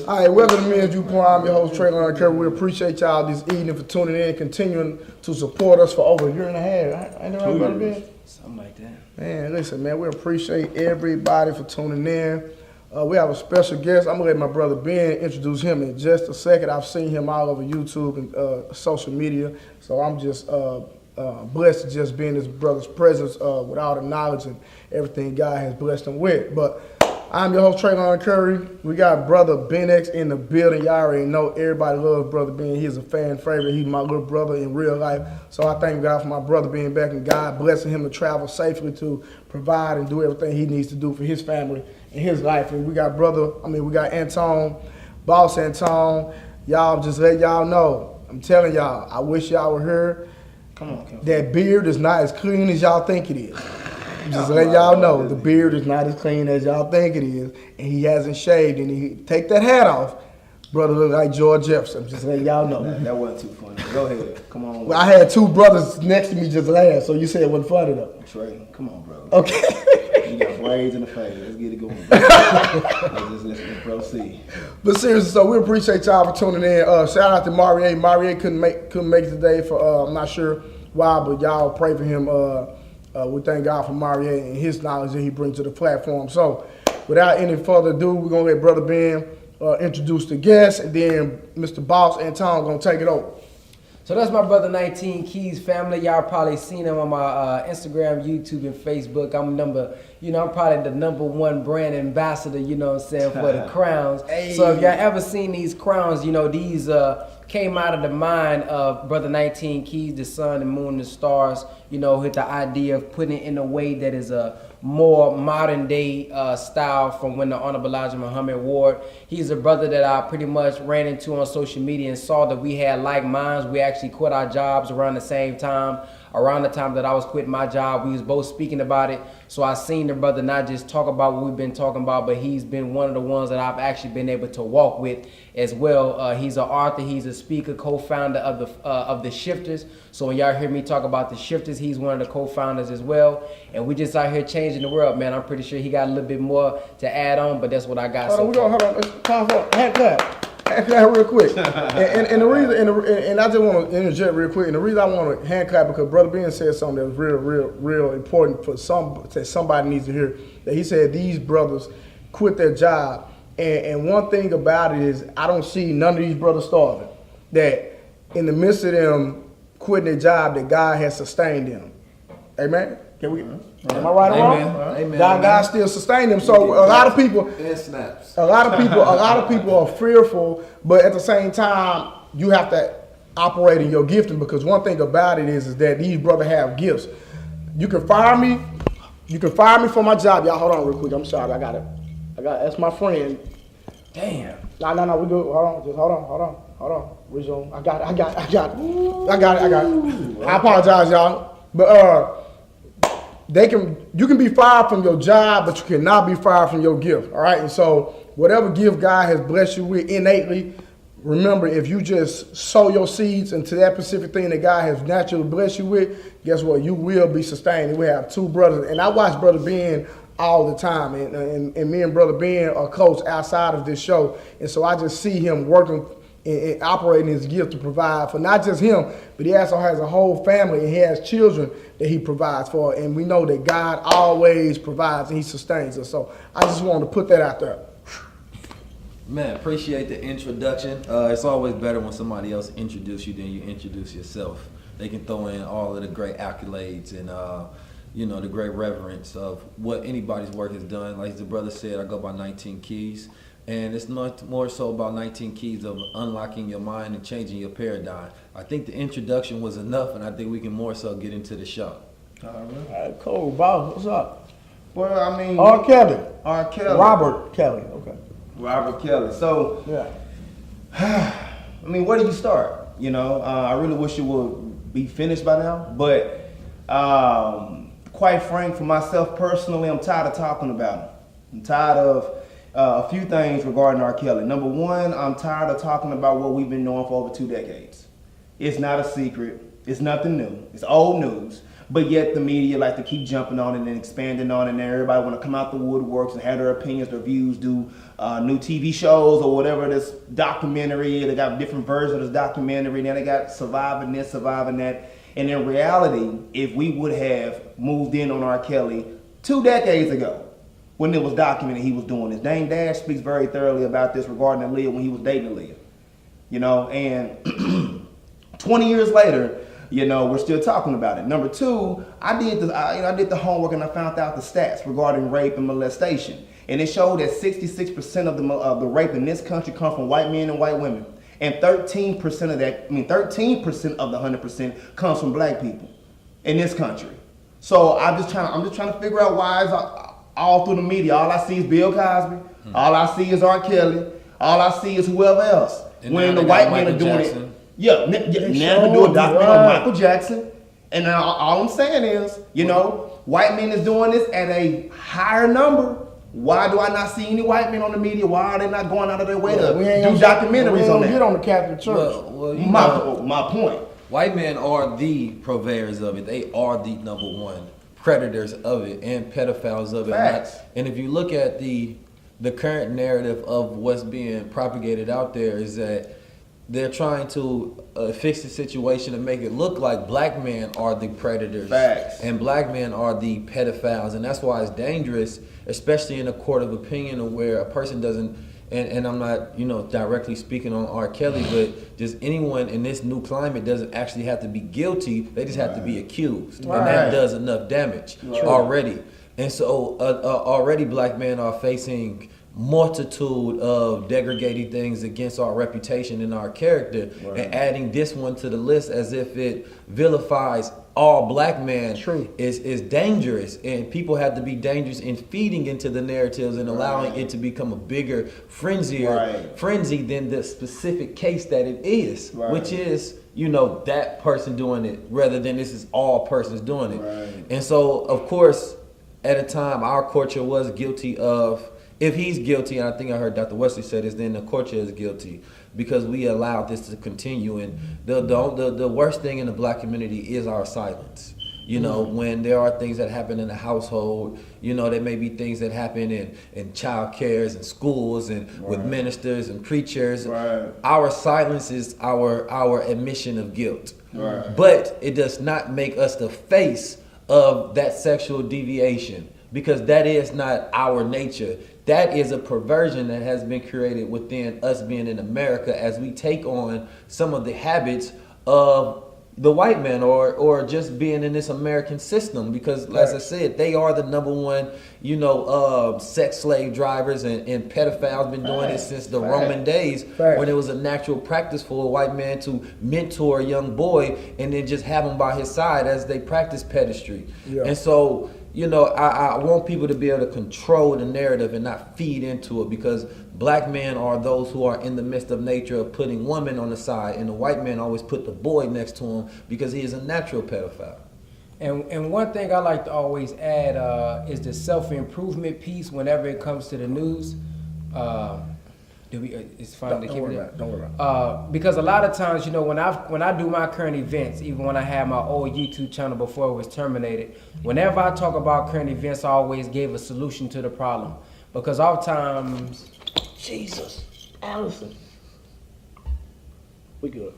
All right, welcome to Me and You Point. I'm your host, Trey R.Kelly. We appreciate y'all this evening for tuning in, continuing to support us for over a year and a half. Ain't that right, brother Ben? Something like that. Man, listen, man, we appreciate everybody for tuning in. We have a special guest. I'm going to let my brother Ben introduce him in just a second. I've seen him all over YouTube and social media, so I'm just blessed to just be in his brother's presence with all the knowledge and everything God has blessed him with. But I'm your host, Trey Curry. We got brother BenX in the building. Y'all already know everybody loves brother Ben. He's a fan favorite. He's my little brother in real life. So I thank God for my brother being back and God blessing him to travel safely to provide and do everything he needs to do for his family and his life. And we got we got Anton, Boss Anton. Y'all just let y'all know. I'm telling y'all, I wish y'all were here. Come on. That beard is not as clean as y'all think it is. Just let y'all know, the beard is not as clean as y'all think it is, and he hasn't shaved, and he take that hat off, brother look like George Jefferson. Just let y'all know. That wasn't too funny. Go ahead. Come on. Well, I had two brothers next to me just laugh, so you said it wasn't funny though. Trey, come on, bro. Okay. You got blades in the face. Let's get it going, bro. Let's just proceed. But seriously, so we appreciate y'all for tuning in. Shout out to Marie. Marie couldn't make it today for I'm not sure why, but y'all pray for him. We thank God for Mario and his knowledge that he brings to the platform. So, without any further ado, we're going to let Brother Ben introduce the guest, and then Mr. Boss and Tom going to take it over. So that's my brother 19 Keys family. Y'all probably seen him on my Instagram, YouTube, and Facebook. I'm probably the #1 brand ambassador, you know what I'm saying, for the crowns. Hey. So if y'all ever seen these crowns, these came out of the mind of brother 19 Keys, the sun, the moon, the stars, with the idea of putting it in a way that is a more modern day style from when the Honorable Elijah Muhammad wore it. He's a brother that I pretty much ran into on social media and saw that we had like minds. We actually quit our jobs around the same time. Around the time that I was quitting my job, we was both speaking about it. So I seen the brother not just talk about what we've been talking about, but he's been one of the ones that I've actually been able to walk with as well. He's an author, he's a speaker, co-founder of the Shifters. So when y'all hear me talk about the Shifters, he's one of the co-founders as well. And we just out here changing the world, man. I'm pretty sure he got a little bit more to add on, but that's what I got. Hold on. It's time for a hand clap. Hand clap real quick. and the reason, and I just want to interject real quick. And the reason I want to hand clap because Brother Ben said something that was real important for that somebody needs to hear. That he said these brothers quit their job, and one thing about it is I don't see none of these brothers starving. That in the midst of them quitting their job, that God has sustained them. Amen. Can we? Am I right or wrong? Amen. God still sustained them. So a lot of people. It snaps. A lot of people are fearful, but at the same time, you have to operate in your gifting because one thing about it is that these brothers have gifts. You can fire me. You can fire me for my job. Y'all hold on real quick. I'm sorry. I got it. That's my friend. Damn. No, we go. Hold on. Just hold on. Resume. I got it. I apologize, y'all. But you can be fired from your job, but you cannot be fired from your gift. All right. And so whatever gift God has blessed you with innately, remember if you just sow your seeds into that specific thing that God has naturally blessed you with, guess what? You will be sustained. And we have two brothers, and I watch Brother Ben all the time, and me and Brother Ben are close outside of this show, and so I just see him working and operating his gift to provide for not just him, but he also has a whole family and he has children that he provides for, and we know that God always provides and he sustains us. So I just wanted to put that out there. Man, appreciate the introduction. It's always better when somebody else introduces you than you introduce yourself. They can throw in all of the great accolades and the great reverence of what anybody's work has done. Like the brother said, I go by 19 Keys. And it's much more so about 19 keys of unlocking your mind and changing your paradigm. I think the introduction was enough, and I think we can more so get into the show. All right, cool. Boss, what's up? Well, I mean... R.Kelly. Robert Kelly, okay. Robert Kelly. So, yeah. I mean, where do you start? I really wish it would be finished by now, but quite frank, for myself personally, I'm tired of talking about it. I'm tired of a few things regarding R.Kelly. Number one, I'm tired of talking about what we've been knowing for over 2 decades. It's not a secret. It's nothing new. It's old news. But yet the media like to keep jumping on it and expanding on it, and everybody want to come out the woodworks and have their opinions, their views, do new TV shows or whatever this documentary. They got different versions of this documentary. Then they got surviving this, surviving that. And in reality, if we would have moved in on R.Kelly 2 decades ago, when it was documented he was doing this. Dame Dash speaks very thoroughly about this regarding Aaliyah when he was dating Aaliyah. You know, and 20 years later, you know, we're still talking about it. Number two, I did the homework and I found out the stats regarding rape and molestation. And it showed that 66% of the rape in this country come from white men and white women. And 13% of that, 13% of the 100% comes from black people in this country. So I'm just trying to figure out why is all through the media, all I see is Bill Cosby, all I see is R. Kelly, all I see is whoever else. And when the white men are doing Jackson. it. Yeah, never do a documentary on Michael Jackson. And all I'm saying is, you know, white men is doing this at a higher number. Why do I not see any white men on the media? Why are they not going out of their way to do documentaries on that? Get on the Catholic Church. Well, my point. White men are the purveyors of it. They are the number one predators of it and pedophiles of it. Facts. And if you look at the current narrative of what's being propagated out there is that they're trying to fix the situation and make it look like black men are the predators. Facts. And black men are the pedophiles. And that's why it's dangerous, especially in a court of opinion where a person doesn't, and I'm not, you know, directly speaking on R. Kelly, but just anyone in this new climate doesn't actually have to be guilty. They just have to be accused. And that does enough damage already. And so already black men are facing multitude of degrading things against our reputation and our character, and adding this one to the list as if it vilifies all black men is dangerous, and people have to be dangerous in feeding into the narratives and allowing it to become a bigger frenzy than the specific case that it is, which is, you know, that person doing it rather than this is all persons doing it. And so of course at a time our culture was guilty of, if he's guilty, and I think I heard Dr. Wesley say this, then the culture is guilty because we allowed this to continue. And the worst thing in the black community is our silence. You know, when there are things that happen in the household, you know, there may be things that happen in child cares and schools and with ministers and preachers. Our silence is our admission of guilt. But it does not make us the face of that sexual deviation, because that is not our nature. That is a perversion that has been created within us being in America as we take on some of the habits of the white man or just being in this American system, because as I said, they are the number one, you know, sex slave drivers and pedophiles. Been doing it since the Roman days, when it was a natural practice for a white man to mentor a young boy and then just have him by his side as they practice pedestry. And so, you know, I want people to be able to control the narrative and not feed into it, because black men are those who are in the midst of nature of putting women on the side, and the white man always put the boy next to him because he is a natural pedophile. And one thing I like to always add is the self-improvement piece whenever it comes to the news. It's fine to keep it there. Don't worry about it. Because a lot of times, you know, when I do my current events, even when I had my old YouTube channel before it was terminated, whenever I talk about current events, I always gave a solution to the problem. Because oftentimes, Jesus, Allison, we good.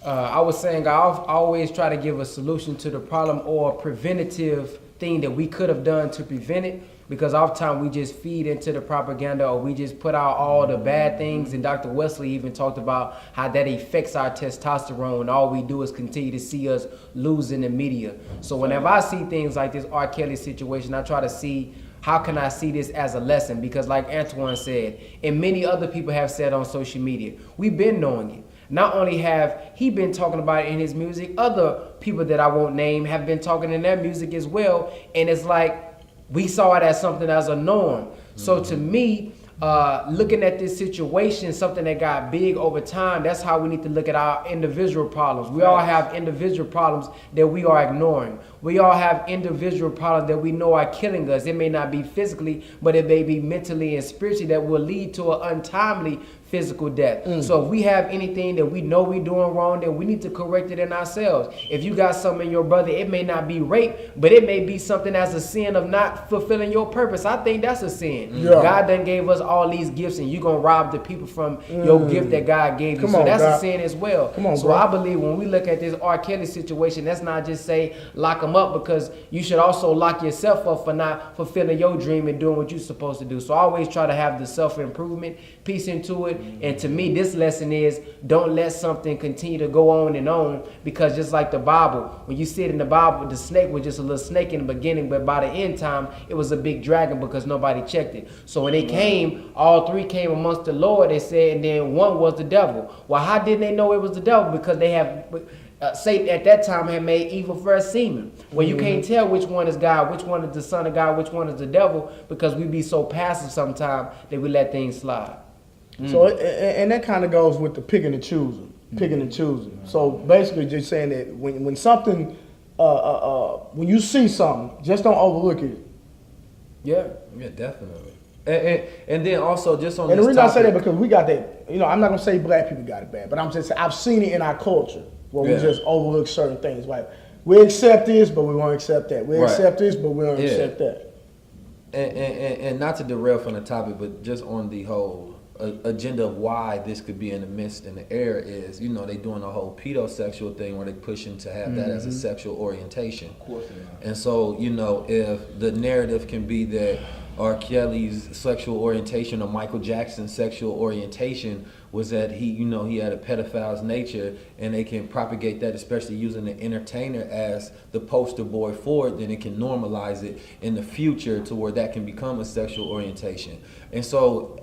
I was saying I always try to give a solution to the problem or a preventative thing that we could have done to prevent it. Because oftentimes we just feed into the propaganda, or we just put out all the bad things. And Dr. Wesley even talked about how that affects our testosterone, and all we do is continue to see us lose in the media. So whenever I see things like this R. Kelly situation, I try to see, how can I see this as a lesson? Because like Antoine said, and many other people have said on social media, we've been knowing it. Not only have he been talking about it in his music, other people that I won't name have been talking in their music as well. And it's like, we saw it as something as a norm. So to me, looking at this situation, something that got big over time, that's how we need to look at our individual problems. We all have individual problems that we are ignoring. We all have individual problems that we know are killing us. It may not be physically, but it may be mentally and spiritually, that will lead to an untimely physical death. So if we have anything that we know we're doing wrong, then we need to correct it in ourselves. If you got something in your brother, it may not be rape, but it may be something as a sin of not fulfilling your purpose. I think that's a sin. God done gave us all these gifts and you're gonna rob the people from your gift that God gave you. Come So on, that's God. a sin as well. Come on, so bro. I believe when we look at this R.Kelly situation, that's not just say lock him up, because you should also lock yourself up for not fulfilling your dream and doing what you're supposed to do. So I always try to have the self-improvement piece into it. And to me, this lesson is don't let something continue to go on and on, because just like the Bible, when you see it in the Bible, the snake was just a little snake in the beginning, but by the end time, it was a big dragon because nobody checked it. So when they came, all three came amongst the Lord, they said, and then one was the devil. Well, how didn't they know it was the devil? Because they have... Satan at that time had made evil first seeming. Well, you can't tell which one is God, which one is the son of God, which one is the devil, because we be so passive sometimes that we let things slide. So, and that kind of goes with the picking and choosing. So basically just saying that when something, when you see something, just don't overlook it. Yeah. Yeah, definitely. And then also just on And the this reason I say that topic, because we got that, I'm not gonna say black people got it bad, but I'm just saying I've seen it in our culture where we just overlook certain things. Like we accept this, but we won't accept that. We accept this, but we don't accept that. and not to derail from the topic, but just on the whole agenda of why this could be in the midst in the air is, they doing a whole pedosexual thing where they pushing to have that as a sexual orientation. Of course they are. And so, if the narrative can be that R.Kelly's sexual orientation or Michael Jackson's sexual orientation was that he had a pedophile's nature, and they can propagate that, especially using the entertainer as the poster boy for it, then it can normalize it in the future to where that can become a sexual orientation. And so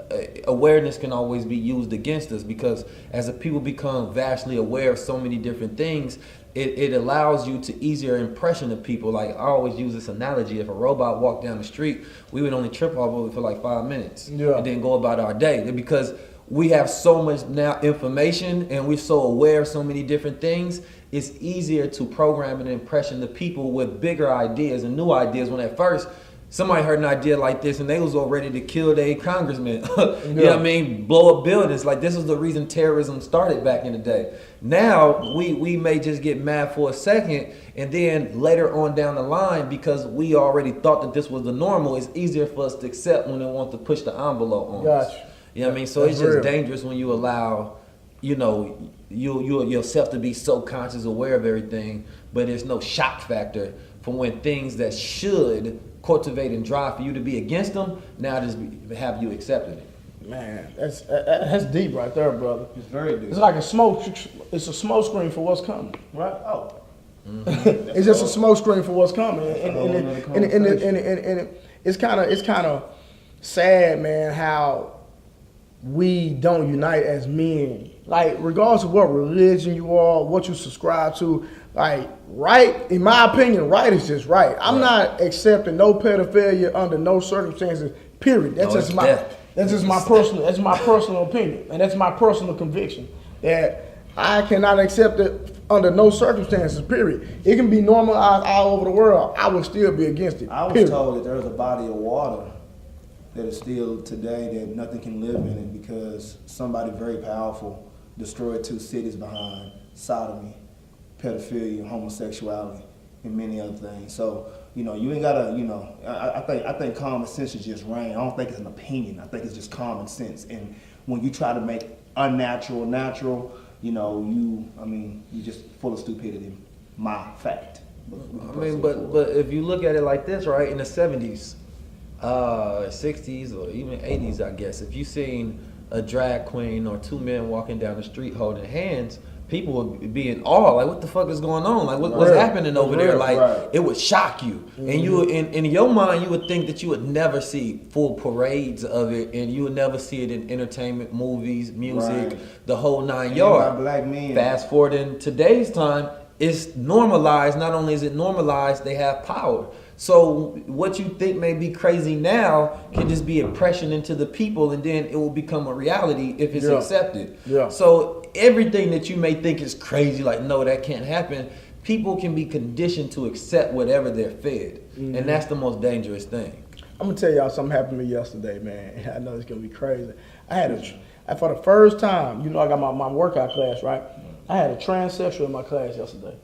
awareness can always be used against us, because as a people become vastly aware of so many different things, it allows you to easier impression of people. Like I always use this analogy: if a robot walked down the street, we would only trip off of it for like 5 minutes and then go about our day, because we have so much now information and we're so aware of so many different things. It's easier to program an impression to people with bigger ideas and new ideas, when at first somebody heard an idea like this and they was all ready to kill their congressman. You know what I mean? Blow up buildings. Like this is the reason terrorism started back in the day. Now we may just get mad for a second, and then later on down the line, because we already thought that this was the normal, it's easier for us to accept when they want to push the envelope on us. You know what I mean? So it's just dangerous when you allow, yourself to be so conscious, aware of everything, but there's no shock factor from when things that should cultivate and drive for you to be against them, now just have you accepting it. Man, that's deep right there, brother. It's very deep. It's like it's a smoke screen for what's coming, right? Oh. It's just a smoke screen for what's coming. And it's kind of sad, man, how we don't unite as men. Like, regardless of what religion you are, what you subscribe to, like, right, in my opinion, right is just right. I'm not accepting no pedophilia under no circumstances, period. That's just my personal opinion, and that's my personal conviction, that I cannot accept it under no circumstances, period. It can be normalized all over the world. I would still be against it. I was told that there's a body of water that is still today that nothing can live in it, because somebody very powerful destroyed 2 cities behind sodomy, pedophilia, homosexuality, and many other things. So, you ain't gotta, I think common sense is just reign. I don't think it's an opinion. I think it's just common sense. And when you try to make unnatural natural, you just full of stupidity. My fact. But if you look at it like this, right, in the 70s, 60s, or even 80s, I guess, if you seen a drag queen or 2 men walking down the street holding hands, people would be in awe, like, what the fuck is going on? Like, what's happening over there? Like, it would shock you. Mm-hmm. And you, in your mind, you would think that you would never see full parades of it, and you would never see it in entertainment, movies, music, the whole 9 yards. Black men. Fast forward in today's time, it's normalized. Not only is it normalized, they have power. So what you think may be crazy now can just be impression into the people, and then it will become a reality if it's accepted. Yeah. So everything that you may think is crazy, like, no, that can't happen, people can be conditioned to accept whatever they're fed. Mm-hmm. And that's the most dangerous thing. I'm gonna tell y'all something happened to me yesterday, man. I know it's gonna be crazy. For the first time, I got my workout class, right? I had a transsexual in my class yesterday.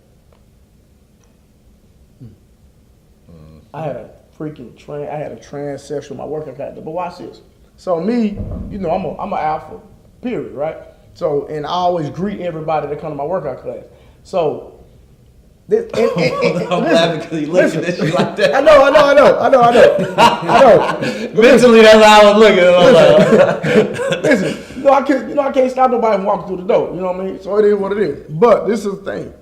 I had a transsexual in my workout class. But watch this. So me, you know, I'm an alpha, period, right? So, and I always greet everybody that come to my workout class. So, this, I'm laughing because he looking at you like that. I know. Mentally, that's how I was looking. I'm like, Listen, I can't stop nobody from walking through the door. You know what I mean? So it is what it is. But this is the thing,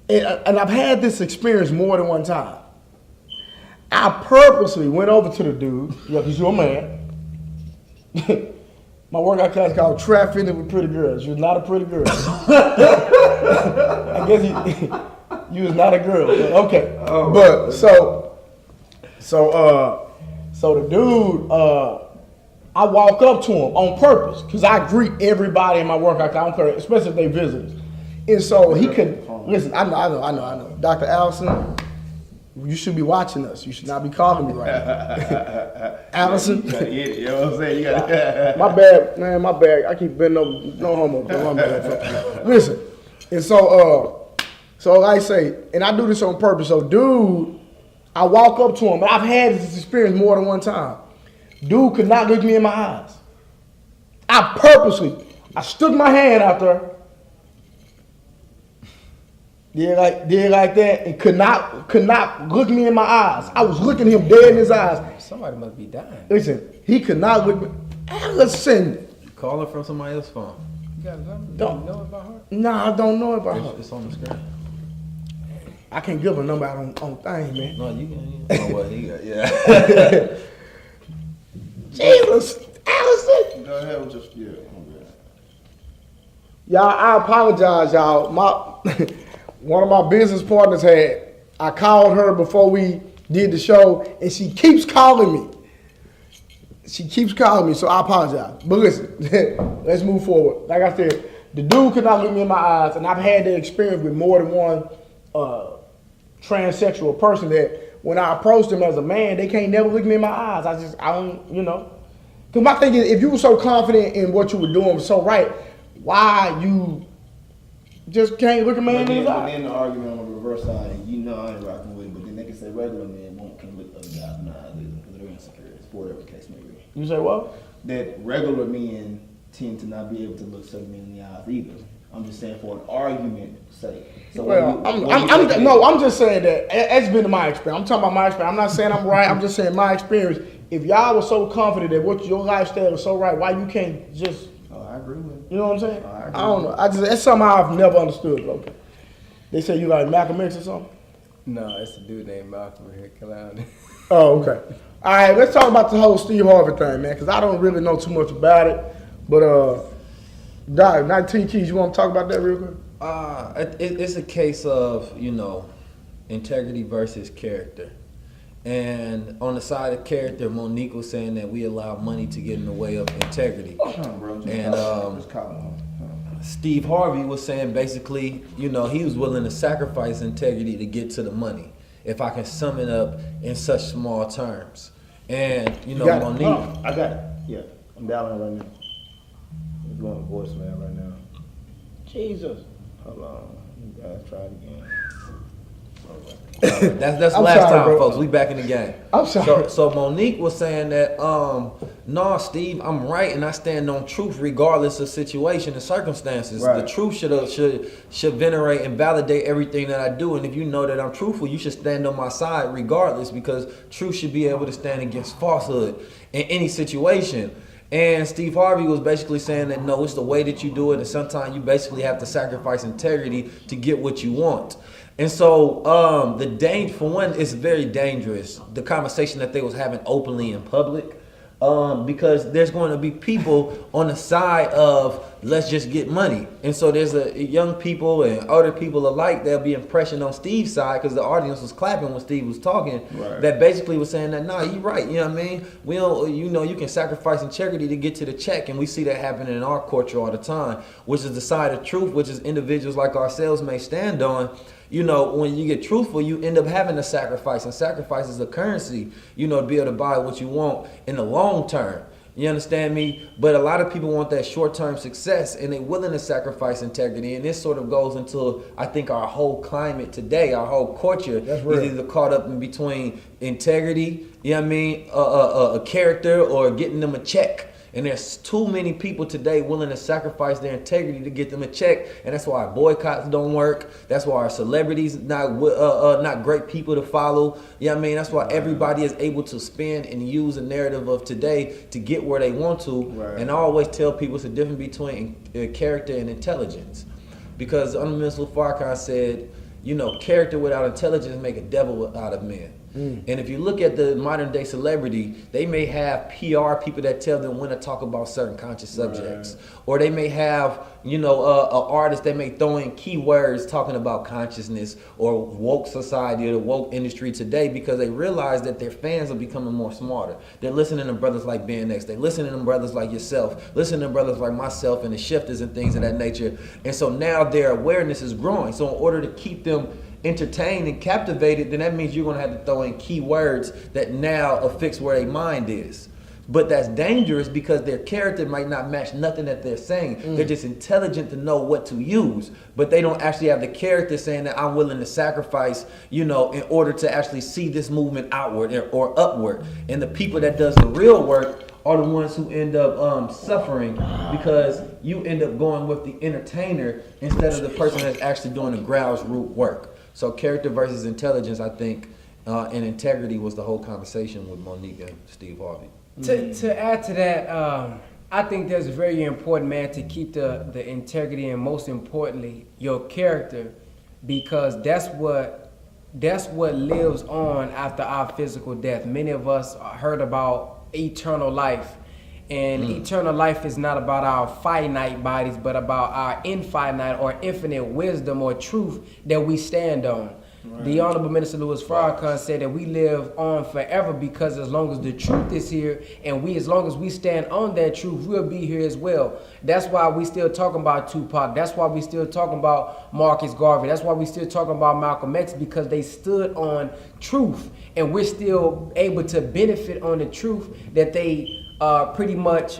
and I've had this experience more than one time. I purposely went over to the dude, because you're a man. My workout class called Trap Fitness with Pretty Girls. You're not a pretty girl. I guess you was not a girl. But okay. Oh, but so the dude, I walk up to him on purpose because I greet everybody in my workout class, I don't care, especially if they visitors. And so he could listen. I know. Dr. Allison, you should be watching us. You should not be calling me right now. Allison. You know what I'm saying? You gotta, my bad. I keep bending over. No homo. My bad. Listen. And so like I say, and I do this on purpose. So dude, I walk up to him, and I've had this experience more than one time. Dude could not look me in my eyes. I stuck my hand out there. Did like that and could not look me in my eyes. I was looking him dead in his eyes. Somebody must be dying. Listen, he could not look me. Listen. Calling from somebody else's phone. You got a number? Don't You know it by heart? Nah, I don't know about her. It's on the screen. I can't give a number out on thing, man. No, you can. Oh, well, he got, yeah. Jesus, Allison. go ahead with just Y'all, I apologize, y'all. One of my business partners I called her before we did the show, and she keeps calling me. So I apologize. But listen, let's move forward. Like I said, the dude could not look me in my eyes, and I've had that experience with more than one transsexual person that when I approached them as a man, they can't never look me in my eyes. I don't, you know. Because my thing is, if you were so confident in what you were doing was so right, why you just can't look a man in his eye? But then the argument on the reverse side, you know I ain't rocking with it, but then they can say regular men can't look other guys in the eye because they're insecure, for whatever the case may be. You say what? That regular men tend to not be able to look certain men in the eyes either. I'm just saying for an argument's sake. So well, I'm just saying that it's been my experience. I'm talking about my experience. I'm not saying I'm right. I'm just saying my experience. If y'all were so confident that what your lifestyle was so right, why you can't just? Oh, I agree with you. You know what I'm saying? I don't know. That's something I've never understood. Okay. They say you like Malcolm X or something. No, it's a dude named Malcolm here. Clown. Oh, okay. All right, let's talk about the whole Steve Harvey thing, man, because I don't really know too much about it. But Doc, 19 Keys, you want to talk about that real quick? It's a case of, you know, integrity versus character. And on the side of character, Monique was saying that we allow money to get in the way of integrity. And Steve Harvey was saying basically, you know, he was willing to sacrifice integrity to get to the money, if I can sum it up in such small terms. And, you know, Monique. I got it. Yeah, I'm dialing it right now. I'm going to voicemail right now. Jesus. Hold on. You guys try it again. That's the last time, bro. Folks. We back in the game. I'm sorry. So Monique was saying that, no, Steve, I'm right, and I stand on truth regardless of situation and circumstances. Right. The truth should venerate and validate everything that I do. And if you know that I'm truthful, you should stand on my side regardless, because truth should be able to stand against falsehood in any situation. And Steve Harvey was basically saying that, no, it's the way that you do it, and sometimes you basically have to sacrifice integrity to get what you want. And so the danger, for one, it's very dangerous, the conversation that they was having openly in public, because there's going to be people on the side of let's just get money. And so there's young people and older people alike that'll be impressioned on Steve's side, because the audience was clapping when Steve was talking, right, that basically was saying that, nah, you're right, you know what I mean? We don't, you know, you can sacrifice integrity to get to the check, and we see that happening in our culture all the time, which is the side of truth, which is individuals like ourselves may stand on. You know, when you get truthful, you end up having to sacrifice, and sacrifice is a currency, you know, to be able to buy what you want in the long term. You understand me? But a lot of people want that short-term success, and they're willing to sacrifice integrity. And this sort of goes into, I think, our whole climate today, our whole culture is either caught up in between integrity, you know what I mean, a character, or getting them a check. And there's too many people today willing to sacrifice their integrity to get them a check, and that's why our boycotts don't work. That's why our celebrities not great people to follow. You know what I mean? That's why everybody is able to spin and use a narrative of today to get where they want to. Right. And I always tell people it's a difference between character and intelligence, because Unmissile Farrakhan said, you know, character without intelligence make a devil out of men. And if you look at the modern day celebrity, they may have PR people that tell them when to talk about certain conscious subjects. Or they may have, you know, an artist that may throw in keywords talking about consciousness or woke society or the woke industry today, because they realize that their fans are becoming more smarter. They're listening to brothers like BenX. They're listening to brothers like yourself, listening to brothers like myself and the shifters and things of that nature. And so now their awareness is growing. So in order to keep them entertained and captivated, then that means you're going to have to throw in key words that now affix where their mind is. But that's dangerous, because their character might not match nothing that they're saying. They're just intelligent to know what to use, but they don't actually have the character saying that I'm willing to sacrifice, you know, in order to actually see this movement outward or upward. And the people that does the real work are the ones who end up suffering, because you end up going with the entertainer instead of the person that's actually doing the grassroots work. So character versus intelligence, I think, and integrity was the whole conversation with Monique and Steve Harvey. To add to that, I think that's very important, man, to keep the integrity, and most importantly, your character, because that's what lives on after our physical death. Many of us heard about eternal life. And eternal life is not about our finite bodies, but about our infinite or infinite wisdom or truth that we stand on. Right. The Honorable Minister Louis Farrakhan said that we live on forever, because as long as the truth is here, and as long as we stand on that truth, we'll be here as well. That's why we still talking about Tupac. That's why we still talking about Marcus Garvey. That's why we still talking about Malcolm X, because they stood on truth, and we're still able to benefit on the truth that they pretty much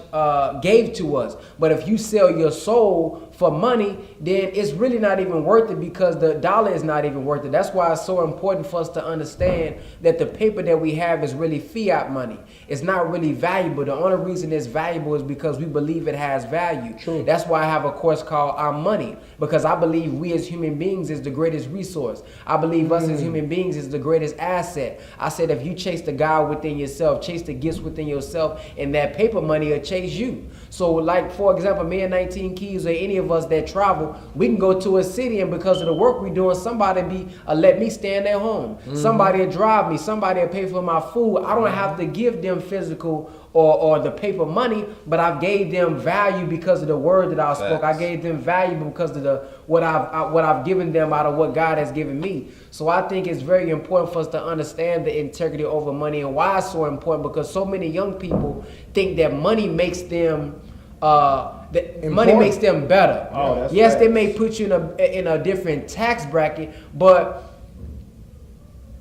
gave to us. But if you sell your soul for money, then it's really not even worth it, because the dollar is not even worth it. That's why it's so important for us to understand that the paper that we have is really fiat money. It's not really valuable. The only reason it's valuable is because we believe it has value. True. That's why I have a course called Our Money, because I believe we as human beings is the greatest resource. I believe us as human beings is the greatest asset. I said if you chase the God within yourself, chase the gifts within yourself, and that paper money will chase you. So like, for example, me and 19 Keys, or any of us that travel, we can go to a city, and because of the work we're doing, somebody let me stay in their home. Somebody will drive me. Somebody will pay for my food. I don't have to give them physical or the paper money, but I gave them value because of the word that I spoke. I gave them value because of what I've given them out of what God has given me. So I think it's very important for us to understand the integrity over money, and why it's so important, because so many young people think that money makes them money makes them better. Yes, they may put you in a different tax bracket, but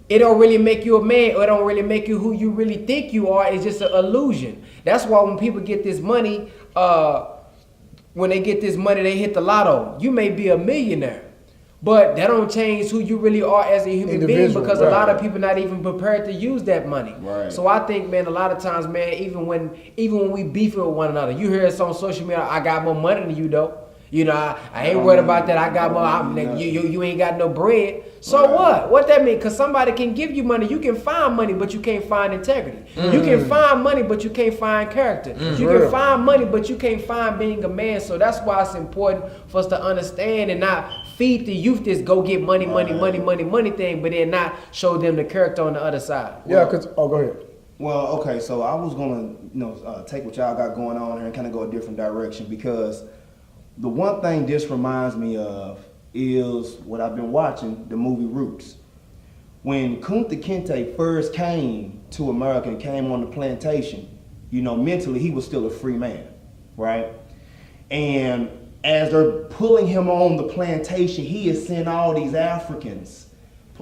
it don't really make you a man, or it don't really make you who you really think you are. It's just an illusion. That's why when people get this money, they hit the lotto. You may be a millionaire, but that don't change who you really are as a human being, because a lot of people not even prepared to use that money. Right. So I think, man, a lot of times, man, even when we beef with one another, you hear us on social media, I got more money than you though. You know, I ain't worried about that. I got more. You ain't got no bread. So what? What that mean? Because somebody can give you money. You can find money, but you can't find integrity. You can find money, but you can't find character. You can find money, but you can't find being a man. So that's why it's important for us to understand and not feed the youth this go get money thing, but then not show them the character on the other side. Yeah, because go ahead. Well, okay, so I was gonna take what y'all got going on here and kind of go a different direction, because the one thing this reminds me of is what I've been watching, the movie Roots. When Kunta Kinte first came to America and came on the plantation, you know, mentally he was still a free man, right? And as they're pulling him on the plantation, he is seeing all these Africans,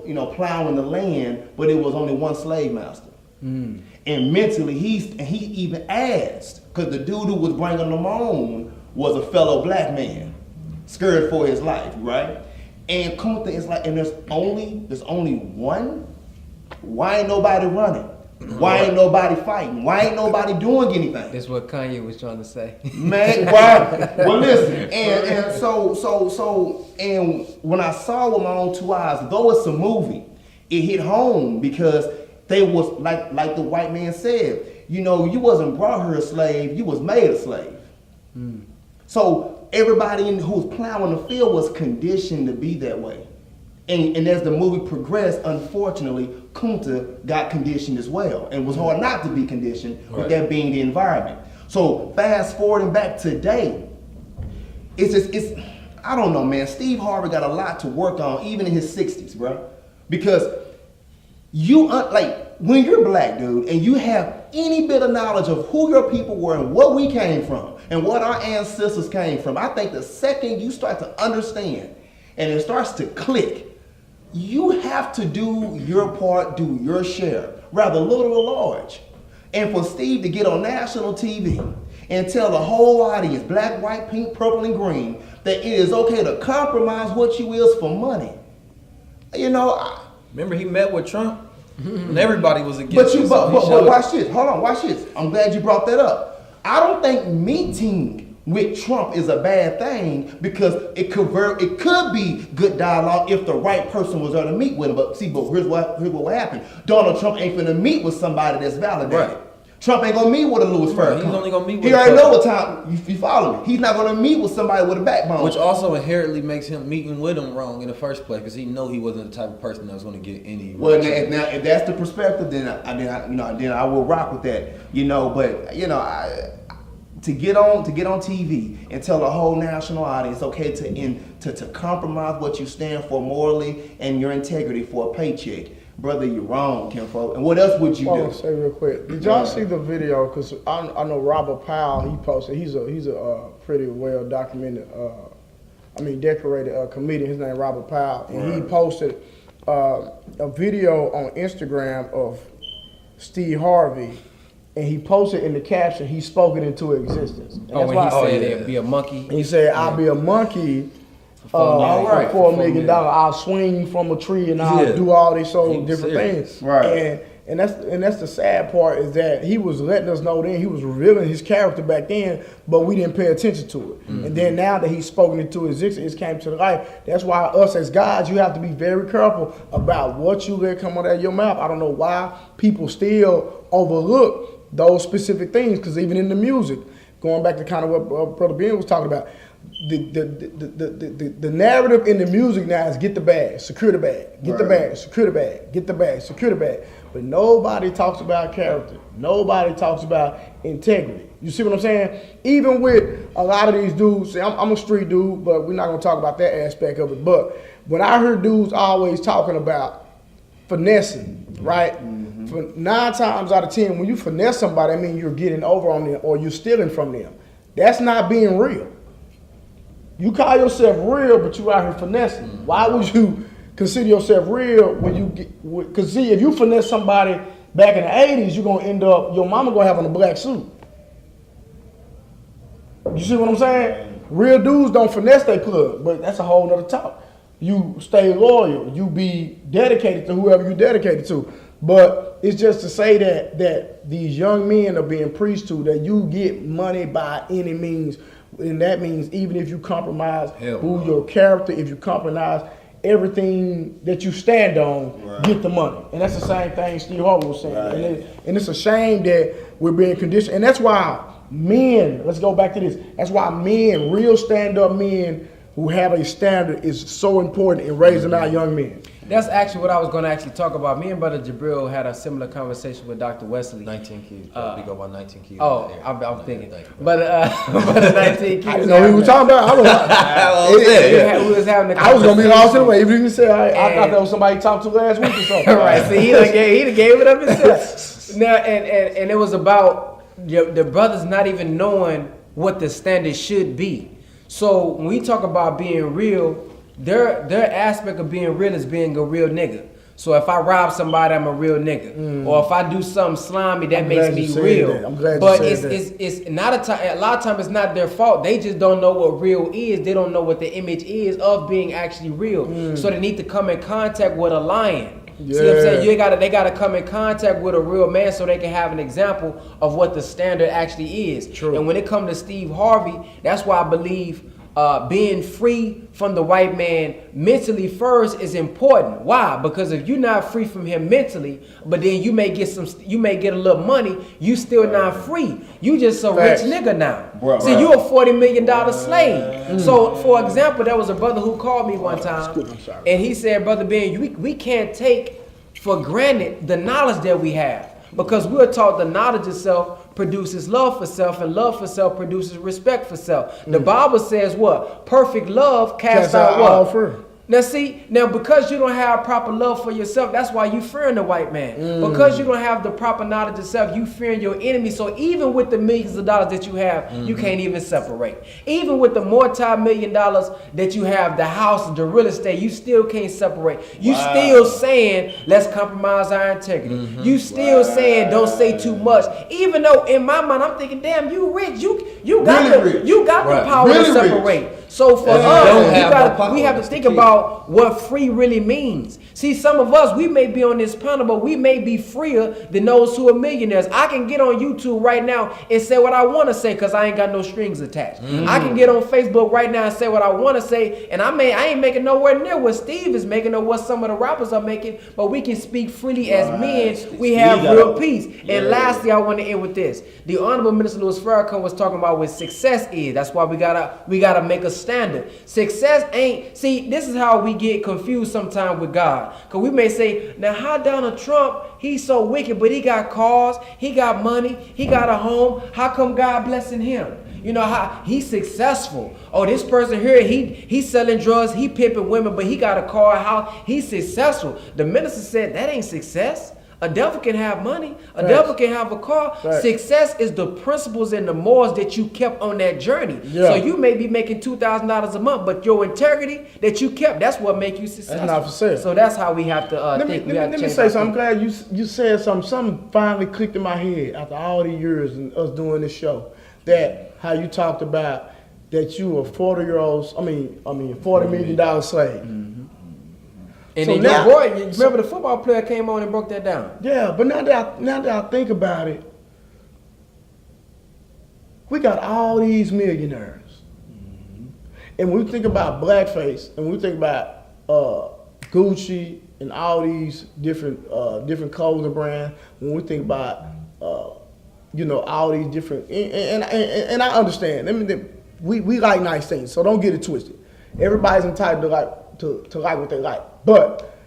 you know, plowing the land, but it was only one slave master. And mentally, he even asked, because the dude who was bringing them on was a fellow black man, scared for his life, right? And Kunta is like, and there's only one. Why ain't nobody running? Why ain't nobody fighting? Why ain't nobody doing anything? That's what Kanye was trying to say. Man, right? Well, listen, and so, and when I saw with my own 2 eyes, though it's a movie, it hit home because they was like the white man said, you know, you wasn't brought here a slave, you was made a slave. So everybody who was plowing the field was conditioned to be that way. And as the movie progressed, unfortunately, Kunta got conditioned as well, and was hard not to be conditioned with that being the environment. So fast forwarding back today, it's I don't know, man. Steve Harvey got a lot to work on, even in his 60s, bro. Because when you're black, dude, and you have any bit of knowledge of who your people were and what we came from and what our ancestors came from, I think the second you start to understand and it starts to click, you have to do your part, do your share, rather little or large. And for Steve to get on national TV and tell the whole audience, black, white, pink, purple, and green, that it is okay to compromise what you is for money. You know, remember he met with Trump? And everybody was against him. But watch this. Hold on, watch this. I'm glad you brought that up. I don't think meeting with Trump is a bad thing because it could be good dialogue if the right person was there to meet with him. But here's what happened. Donald Trump ain't finna meet with somebody that's validated. Right. Trump ain't gonna meet with a Louis Farrakhan. He's only gonna meet with He already know what time. You follow me? He's not gonna meet with somebody with a backbone. Which also inherently makes him meeting with him wrong in the first place, because he know he wasn't the type of person that was going to get any. Well, now if that's the perspective, then I will rock with that. You know, but you know, to get on TV and tell the whole national audience, okay, to compromise what you stand for morally and your integrity for a paycheck. Brother, you're wrong, Kinfolk. And what else would you do? I want to say real quick. Did y'all see the video? Because I know Robert Powell. He posted. He's a pretty well documented, decorated comedian. His name Robert Powell, and he posted a video on Instagram of Steve Harvey, and he posted in the caption, he spoke it into existence. And when he said it'd be a monkey. He said, "I'll be a monkey." All right, for $4 million, I'll swing from a tree and I'll do all these different things. Right. And that's the sad part, is that he was letting us know then, he was revealing his character back then, but we didn't pay attention to it. Mm-hmm. And then now that he's spoken into existence, it came to life. That's why us as guys, you have to be very careful about what you let come out of your mouth. I don't know why people still overlook those specific things, because even in the music, going back to kind of what Brother Ben was talking about, the narrative in the music now is get the bag, secure the bag, get the bag, secure the bag, get the bag, secure the bag. But nobody talks about character. Nobody talks about integrity. You see what I'm saying? Even with a lot of these dudes, see, I'm a street dude, but we're not gonna talk about that aspect of it. But when I hear dudes always talking about finessing, right? Mm-hmm. For 9 times out of 10, when you finesse somebody, that means you're getting over on them or you're stealing from them. That's not being real. You call yourself real, but you out here finessing. Mm-hmm. Why would you consider yourself real when you get? Because see, if you finesse somebody back in the 80s, you're gonna end up, your mama gonna have on a black suit. You see what I'm saying? Real dudes don't finesse their plug, but that's a whole nother talk. You stay loyal. You be dedicated to whoever you dedicated to. But it's just to say that these young men are being preached to, that you get money by any means. And that means even if you compromise your character, if you compromise everything that you stand on, get the money. And that's the same thing Steve Harvey was saying. Right. And it's a shame that we're being conditioned. And that's why men, let's go back to this, that's why men, real stand-up men who have a standard, is so important in raising our young men. That's actually what I was going to actually talk about. Me and Brother Jabril had a similar conversation with Dr. Wesley. 19 keys. We go by 19 keys. Oh, I'm thinking. But the 19 keys. I didn't know who was talking about. We was having a I was going to be lost anyway. Even if you said I thought that was somebody you talked to last week or something. Right. See, he done gave it up himself. Now, and it was about the brothers not even knowing what the standard should be. So when we talk about being real, their aspect of being real is being a real nigga. So if I rob somebody, I'm a real nigga. Or if I do something slimy, that I'm makes glad me you said real. that. I'm glad you but said it's not a lot of times it's not their fault. They just don't know what real is. They don't know what the image is of being actually real. So they need to come in contact with a lion. See what I'm saying? They gotta come in contact with a real man so they can have an example of what the standard actually is. True. And when it comes to Steve Harvey, that's why I believe being free from the white man mentally first is important. Why? Because if you're not free from him mentally, but then you may get a little money, you still not free. You just a Facts. rich nigga now. Bruh. See, you a $40 million slave. So, for example, there was a brother who called me one time, I'm sorry. and he said, "Brother Ben, we can't take for granted the knowledge that we have, because we're taught the knowledge itself produces love for self, and love for self produces respect for self. The Bible says what? Perfect love casts out all what? fear. Now because you don't have proper love for yourself, that's why you fearing the white man. Because you don't have the proper knowledge of self, you fearing your enemy. So even with the millions of dollars that you have, you can't even separate. Even with the multi-million dollars that you have, the house, the real estate, you still can't separate. You still saying, let's compromise our integrity. You still saying, don't say too much. Even though in my mind, I'm thinking, damn, you rich. You got Really the power Really to separate. rich. So for And you us, don't have no power. we have to That's the think key. about what free really means. See, some of us, we may be on this panel, but we may be freer than those who are millionaires. I can get on YouTube right now and say what I want to say because I ain't got no strings attached. I can get on Facebook right now and say what I want to say, and I ain't making nowhere near what Steve is making or what some of the rappers are making, but we can speak freely as men. We have real peace. And lastly, I want to end with this. The Honorable Minister Louis Farrakhan was talking about what success is. That's why we gotta make a standard. Success ain't, see, this is how we get confused sometimes with God. Because we may say, now how Donald Trump, he's so wicked, but he got cars, he got money, he got a home. How come God blessing him? You know how he's successful. Oh, this person here, he's selling drugs, he pimping women, but he got a car, a house, he's successful. The minister said that ain't success. A devil can have money. A devil can have a car. Right. Success is the principles and the morals that you kept on that journey. Yeah. So you may be making $2,000 a month, but your integrity that you kept, that's what make you successful. That's not for sale. So that's how we have to think. Let me say something. I'm glad you said something. Something finally clicked in my head after all these years and us doing this show. That how you talked about that you were $40 million slave. And So then now- your boy, remember the football player came on and broke that down. Yeah, but now that I think about it, we got all these millionaires. And when we think about Blackface, and we think about Gucci and all these different clothing brands, when we think about all these different, and I understand. I mean, we like nice things, so don't get it twisted. Everybody's entitled to like what they like. But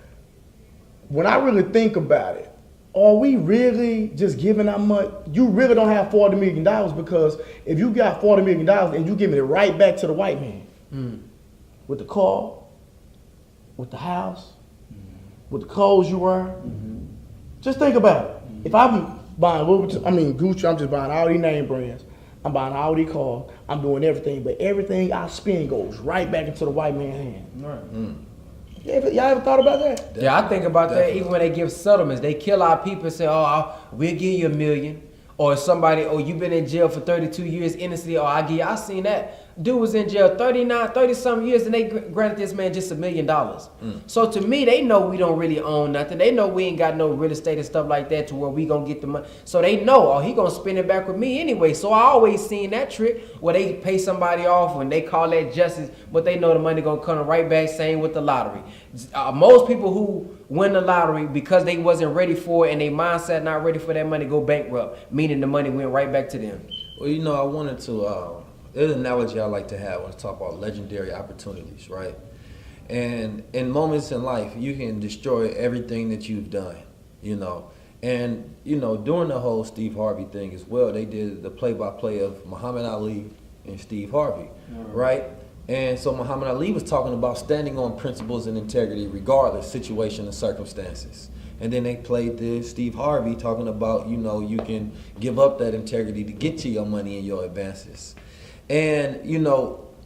when I really think about it, are we really just giving out money? You really don't have $40 million, because if you got $40 million and you giving it right back to the white man with the car, with the house, with the clothes you wear, just think about it. If I'm buying Gucci, I'm just buying all these name brands. I'm buying all these cars. I'm doing everything, but everything I spend goes right back into the white man's hand. Right. Y'all ever thought about that? Yeah, I think about that even when they give settlements. They kill our people and say, we'll give you $1 million. Or somebody, you've been in jail for 32 years innocently. I seen that. Dude was in jail 30-something years, and they granted this man just $1 million. So to me, they know we don't really own nothing. They know we ain't got no real estate and stuff like that to where we gonna get the money. So they know, he gonna spend it back with me anyway. So I always seen that trick where they pay somebody off when they call that justice, but they know the money gonna come right back. Same with the lottery. Most people who win the lottery because they wasn't ready for it and their mindset not ready for that money go bankrupt, meaning the money went right back to them. Well, I wanted to. There's an analogy I like to have when I talk about legendary opportunities, right? And in moments in life, you can destroy everything that you've done, And, during the whole Steve Harvey thing as well, they did the play-by-play of Muhammad Ali and Steve Harvey, right? And so Muhammad Ali was talking about standing on principles and integrity regardless situation and circumstances. And then they played this Steve Harvey talking about, you can give up that integrity to get to your money and your advances. And,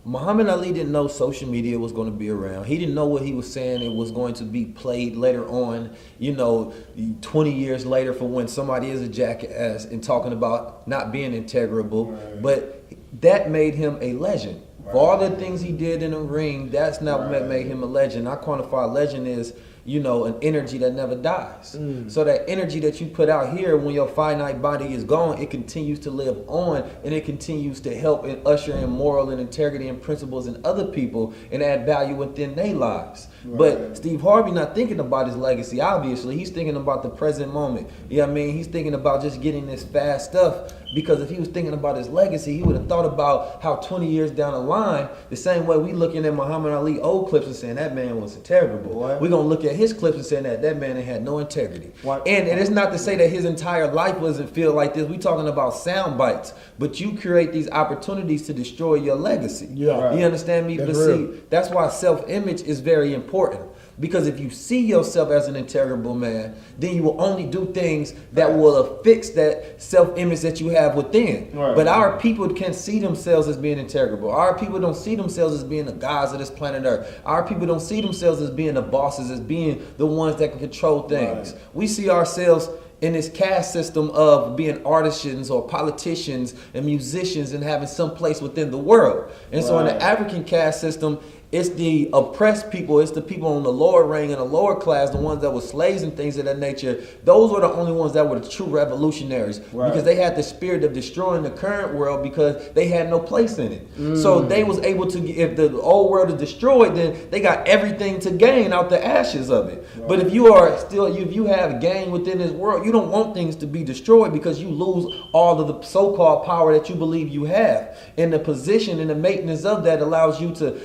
Muhammad Ali didn't know social media was going to be around. He didn't know what he was saying. It was going to be played later on, 20 years later for when somebody is a jackass and talking about not being integrable. Right. But that made him a legend. Right. For all the things he did in the ring, that's not what made him a legend. I quantify legend is, an energy that never dies. So that energy that you put out here when your finite body is gone, it continues to live on, and it continues to help and usher in moral and integrity and principles in other people and add value within their lives. Right. But Steve Harvey not thinking about his legacy, obviously. He's thinking about the present moment. You know what I mean? He's thinking about just getting this fast stuff, because if he was thinking about his legacy, he would have thought about how 20 years down the line, the same way we looking at Muhammad Ali old clips and saying that man was integrable. We're going to look at his clips and saying that man had no integrity. And it's not to say that his entire life wasn't feel like this. We talking about sound bites, but you create these opportunities to destroy your legacy. Yeah. Right. You understand me? That's real. See, that's why self-image is very important. Because if you see yourself as an integrable man, then you will only do things that will affix that self-image that you have within. Right. But our people can see themselves as being integrable. Our people don't see themselves as being the gods of this planet Earth. Our people don't see themselves as being the bosses, as being the ones that can control things. Right. We see ourselves in this caste system of being artisans or politicians and musicians and having some place within the world. And so in the African caste system, it's the oppressed people, it's the people on the lower rank and the lower class, the ones that were slaves and things of that nature. Those were the only ones that were the true revolutionaries, because they had the spirit of destroying the current world because they had no place in it. So they was able to, if the old world is destroyed, then they got everything to gain out the ashes of it. But if you are still, if you have gain within this world, you don't want things to be destroyed, because you lose all of the so-called power that you believe you have. And the position and the maintenance of that allows you to,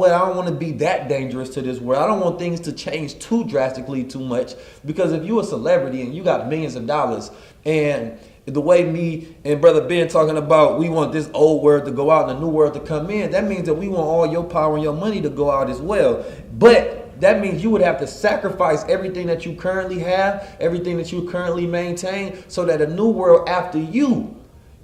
I don't want to be that dangerous to this world. I don't want things to change too drastically too much, because if you're a celebrity and you got millions of dollars, and the way me and Brother Ben talking about, we want this old world to go out and the new world to come in, that means that we want all your power and your money to go out as well. But that means you would have to sacrifice everything that you currently have, everything that you currently maintain, so that a new world after you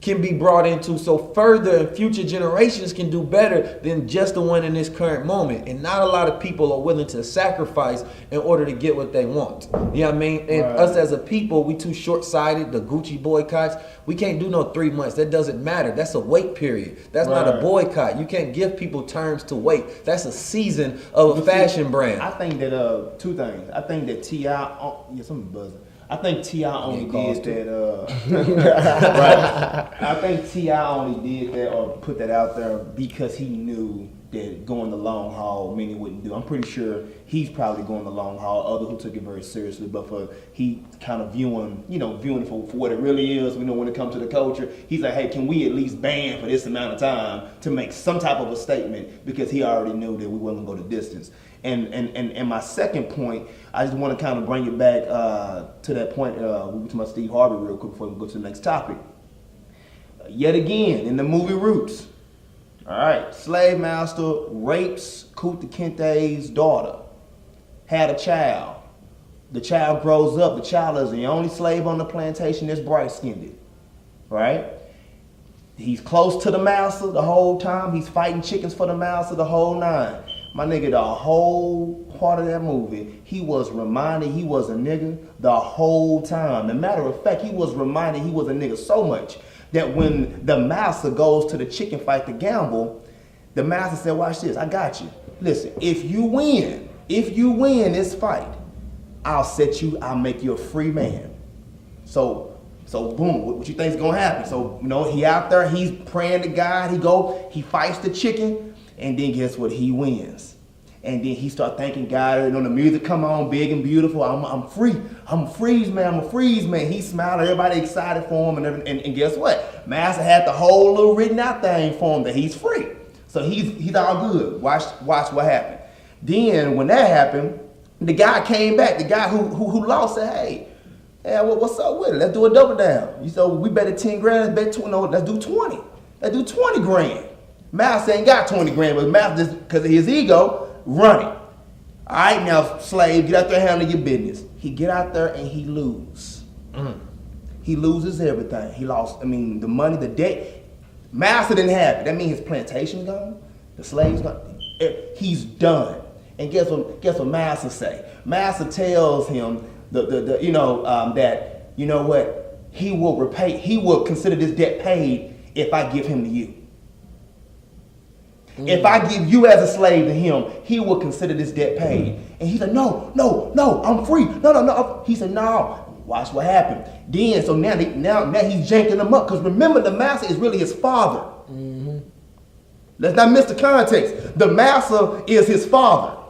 can be brought into, so further and future generations can do better than just the one in this current moment. And not a lot of people are willing to sacrifice in order to get what they want. You know what I mean? And us as a people, we too short-sighted. The Gucci boycotts, we can't do no 3 months. That doesn't matter. That's a wait period. That's not a boycott. You can't give people terms to wait. That's a season of a fashion brand. I think that two things. I think that T.I. Something buzzing. I think T.I. only did that. Right. I think T.I. only did that or put that out there because he knew that going the long haul, many wouldn't do. I'm pretty sure he's probably going the long haul. Others who took it very seriously, but for he kind of viewing for what it really is. We know when it comes to the culture, he's like, hey, can we at least ban for this amount of time to make some type of a statement, because he already knew that we wasn't going to go the distance. And my second point, I just want to kind of bring it back to that point. We were talking about Steve Harvey real quick before we go to the next topic. Yet again, in the movie Roots, all right, slave master rapes Kunta Kinte's daughter, had a child. The child grows up. The child is the only slave on the plantation that's bright-skinned, right? He's close to the master the whole time. He's fighting chickens for the master the whole nine. My nigga, the whole part of that movie, he was reminded he was a nigga the whole time. As a matter of fact, he was reminded he was a nigga so much that when the master goes to the chicken fight to gamble, the master said, watch this, I got you. Listen, if you win this fight, I'll make you a free man. So boom, what you think's gonna happen? So, he out there, he's praying to God, he fights the chicken, and then guess what? He wins. And then he start thanking God, the music come on, big and beautiful. I'm free. I'm a freeze man. He smiled, everybody excited for him, and guess what? Master had the whole little written out thing for him that he's free. So he's all good. Watch what happened. Then when that happened, the guy came back. The guy who lost said, hey, what's up with it? Let's do a double down. You said, we bet 10 grand, let's bet 20. No, let's do 20. Let's do 20 grand. Master ain't got 20 grand, but Master, just because of his ego, run it. All right, now, slave, get out there and handle your business. He get out there and he lose. He loses everything. He lost, the money, the debt. Master didn't have it. That means his plantation gone. The slave's gonna, he's done. And guess what Master say? Master tells him that, you know what, he will consider this debt paid if I give him to you. If I give you as a slave to him, he will consider this debt paid. And he said, no, I'm free. No. He said, no, watch what happened. Then, so now he's janking him up. Because remember, the master is really his father. Mm-hmm. Let's not miss the context. The master is his father.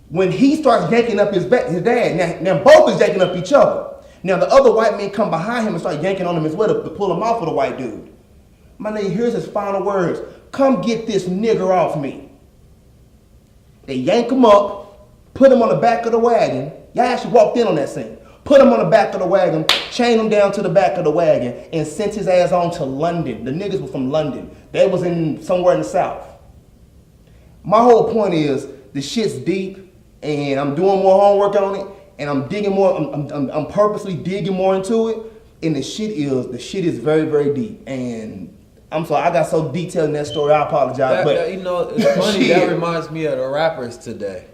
When he starts yanking up his dad, now both is yanking up each other. Now the other white men come behind him and start yanking on him as well to pull him off of the white dude. My nigga, here's his final words. Come get this nigger off me. They yank him up, put him on the back of the wagon. Y'all actually walked in on that scene. Put him on the back of the wagon, chain him down to the back of the wagon, and sent his ass on to London. The niggas were from London. They was in somewhere in the South. My whole point is, the shit's deep, and I'm doing more homework on it, and I'm digging more, I'm purposely digging more into it, and the shit is very, very deep. And I'm sorry, I got so detailed in that story, I apologize. But it's funny, that reminds me of the rappers today.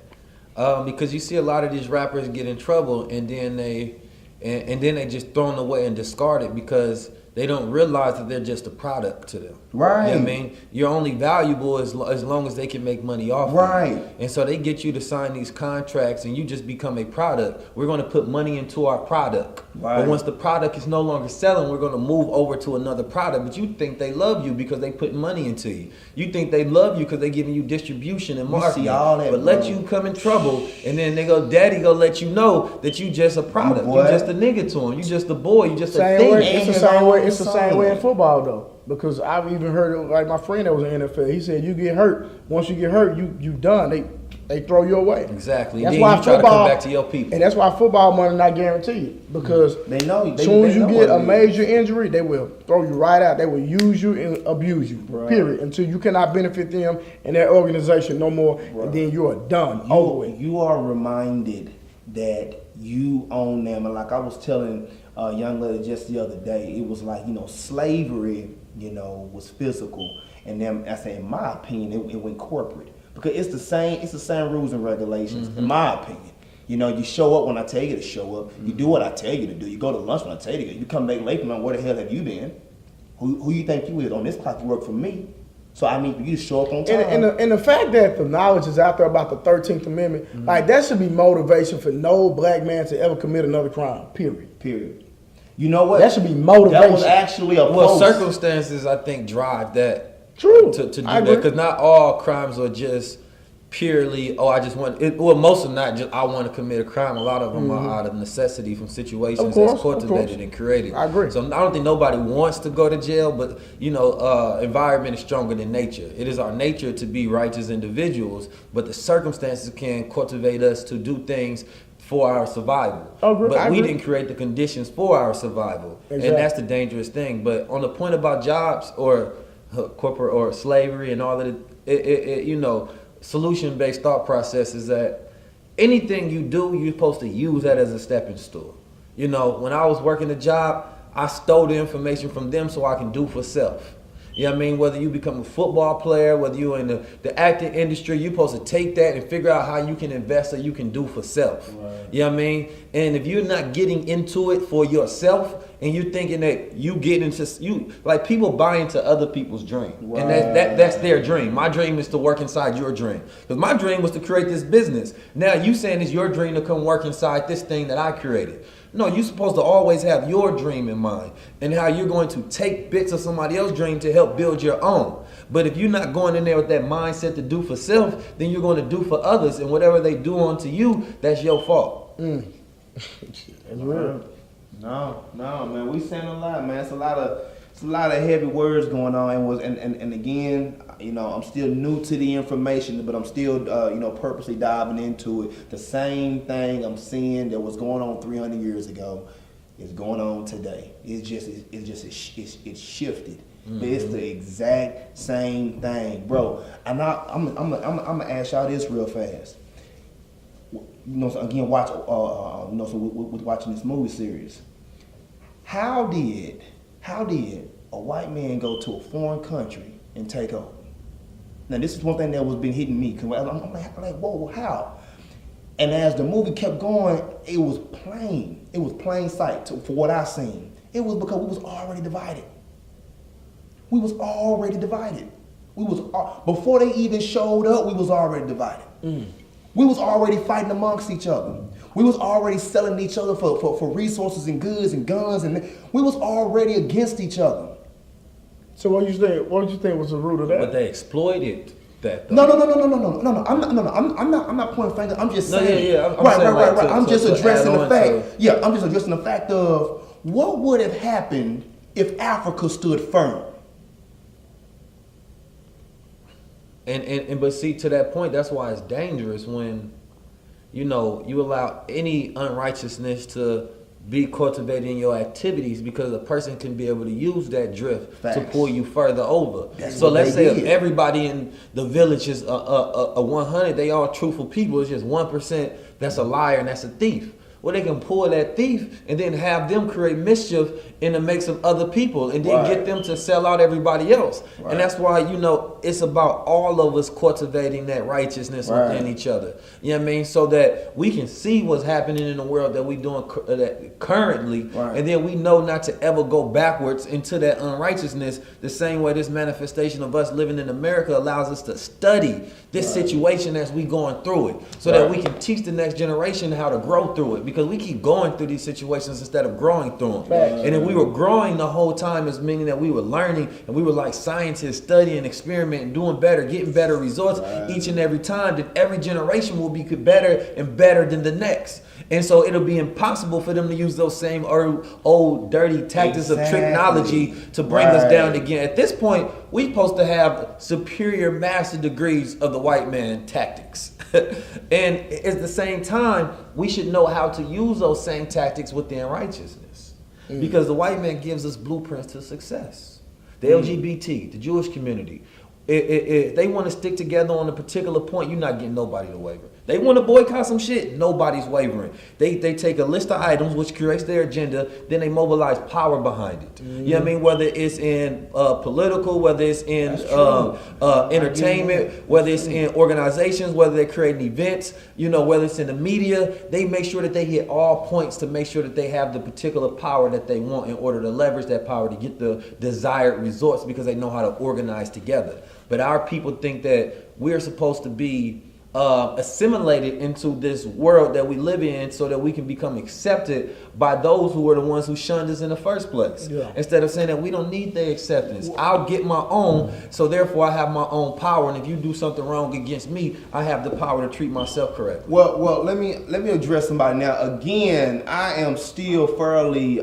Because you see a lot of these rappers get in trouble and then they just throw them away and discard it because they don't realize that they're just a product to them. Right. You know what I mean? You're only valuable as long as they can make money off right. you. And so they get you to sign these contracts and you just become a product. We're going to put money into our product. Right. But once the product is no longer selling, we're going to move over to another product. But you think they love you because they put money into you. You think they love you because they're giving you distribution and marketing. See all that, but let you come in trouble and then daddy go let you know that you just a product. You just a nigga to him. You just a boy. You just a thing. It's the same way in football though. Because I've even heard it, like my friend that was in the NFL, he said you get hurt. Once you get hurt, you done. They throw you away. Exactly. That's then why you try to come back to your people. And that's why football money not guaranteed. Because they know as soon as you get a major injury, they will throw you right out. They will use you and abuse you. Right. Period. Until you cannot benefit them and their organization no more. Right. And then you are done. You are reminded that you own them. And like I was telling a young lady just the other day, it was like, slavery, was physical. And then I say, in my opinion, it went corporate. Because it's the same rules and regulations, in my opinion. You show up when I tell you to show up. You do what I tell you to do. You go to lunch when I tell you to go. You come back late, where the hell have you been? Who you think you is? On this clock, you work for me. So I need for you to show up on time. And the fact that the knowledge is out there about the 13th Amendment, like that should be motivation for no black man to ever commit another crime, period. You know what? That should be motivation. That was actually a post. Circumstances, I think, drive that. True. To do that, because not all crimes are just purely, I just want it. Well, most of them not just I want to commit a crime. A lot of them are out of necessity from situations that's cultivated and created. I agree. So I don't think nobody wants to go to jail, but environment is stronger than nature. It is our nature to be righteous individuals, but the circumstances can cultivate us to do things for our survival. But we didn't create the conditions for our survival, and that's the dangerous thing. But on the point about jobs or corporate or slavery and all of it, solution-based thought process is that anything you do, you're supposed to use that as a stepping stool. When I was working a job, I stole the information from them so I can do for self. You know what I mean? Whether you become a football player, whether you're in the acting industry, you're supposed to take that and figure out how you can invest so you can do for self. Right. You know what I mean? And if you're not getting into it for yourself and you're thinking that you get into like people buy into other people's dream. Right. And that's their dream. My dream is to work inside your dream. Because my dream was to create this business. Now you saying it's your dream to come work inside this thing that I created. No, you're supposed to always have your dream in mind and how you're going to take bits of somebody else's dream to help build your own. But if you're not going in there with that mindset to do for self, then you're going to do for others, and whatever they do unto you, that's your fault. That's real. No, man, we saying a lot, man. It's a lot of heavy words going on, and again, I'm still new to the information, but I'm still, purposely diving into it. The same thing I'm seeing that was going on 300 years ago is going on today. It's shifted. Mm-hmm. But it's the exact same thing, bro. And I'm gonna ask y'all this real fast. So again, watch, so with watching this movie series, how did a a white man go to a foreign country and take over. Now this is one thing that was been hitting me, because I'm like, whoa, how? And as the movie kept going, it was plain sight for what I seen. It was because we was already divided. Before they even showed up, we was already divided. We was already fighting amongst each other. We was already selling each other for resources and goods and guns, and we was already against each other. So what did you think was the root of that? But they exploited that. Though. No. I'm not pointing fingers. I'm just saying. Yeah. Right. I'm just addressing the fact. Yeah, I'm just addressing the fact of what would have happened if Africa stood firm. And but see, to that point, that's why it's dangerous when, you allow any unrighteousness to be cultivated in your activities, because a person can be able to use that drift to pull you further over. So let's say if everybody in the village is a 100, they all truthful people, it's just 1% that's a liar and that's a thief. Well, they can pull that thief and then have them create mischief in the makes of other people, and then get them to sell out everybody else. Right. And that's why, it's about all of us cultivating that righteousness within each other. You know what I mean? So that we can see what's happening in the world that we're doing currently, and then we know not to ever go backwards into that unrighteousness, the same way this manifestation of us living in America allows us to study this situation as we going through it, so that we can teach the next generation how to grow through it, because we keep going through these situations instead of growing through them. And if we were growing the whole time, it's meaning that we were learning, and we were like scientists studying, experimenting, doing better, getting better results each and every time, then every generation will be better and better than the next. And so it'll be impossible for them to use those same old dirty tactics of technology to bring us down again. At this point, we're supposed to have superior master degrees of the white man tactics. And at the same time, we should know how to use those same tactics within righteousness. Because the white man gives us blueprints to success. The LGBT, the Jewish community, if they want to stick together on a particular point, you're not getting nobody to waver. They want to boycott some shit, nobody's wavering. They take a list of items which creates their agenda, then they mobilize power behind it. You know what I mean? Whether it's in political, whether it's in entertainment, whether it's in organizations, whether they're creating events, whether it's in the media, they make sure that they hit all points to make sure that they have the particular power that they want in order to leverage that power to get the desired results, because they know how to organize together. But our people think that we're supposed to be assimilated into this world that we live in, so that we can become accepted by those who were the ones who shunned us in the first place. Instead of saying that we don't need their acceptance. I'll get my own, so therefore I have my own power, and if you do something wrong against me, I have the power to treat myself correctly. Well, let me address somebody now. Again, I am still fairly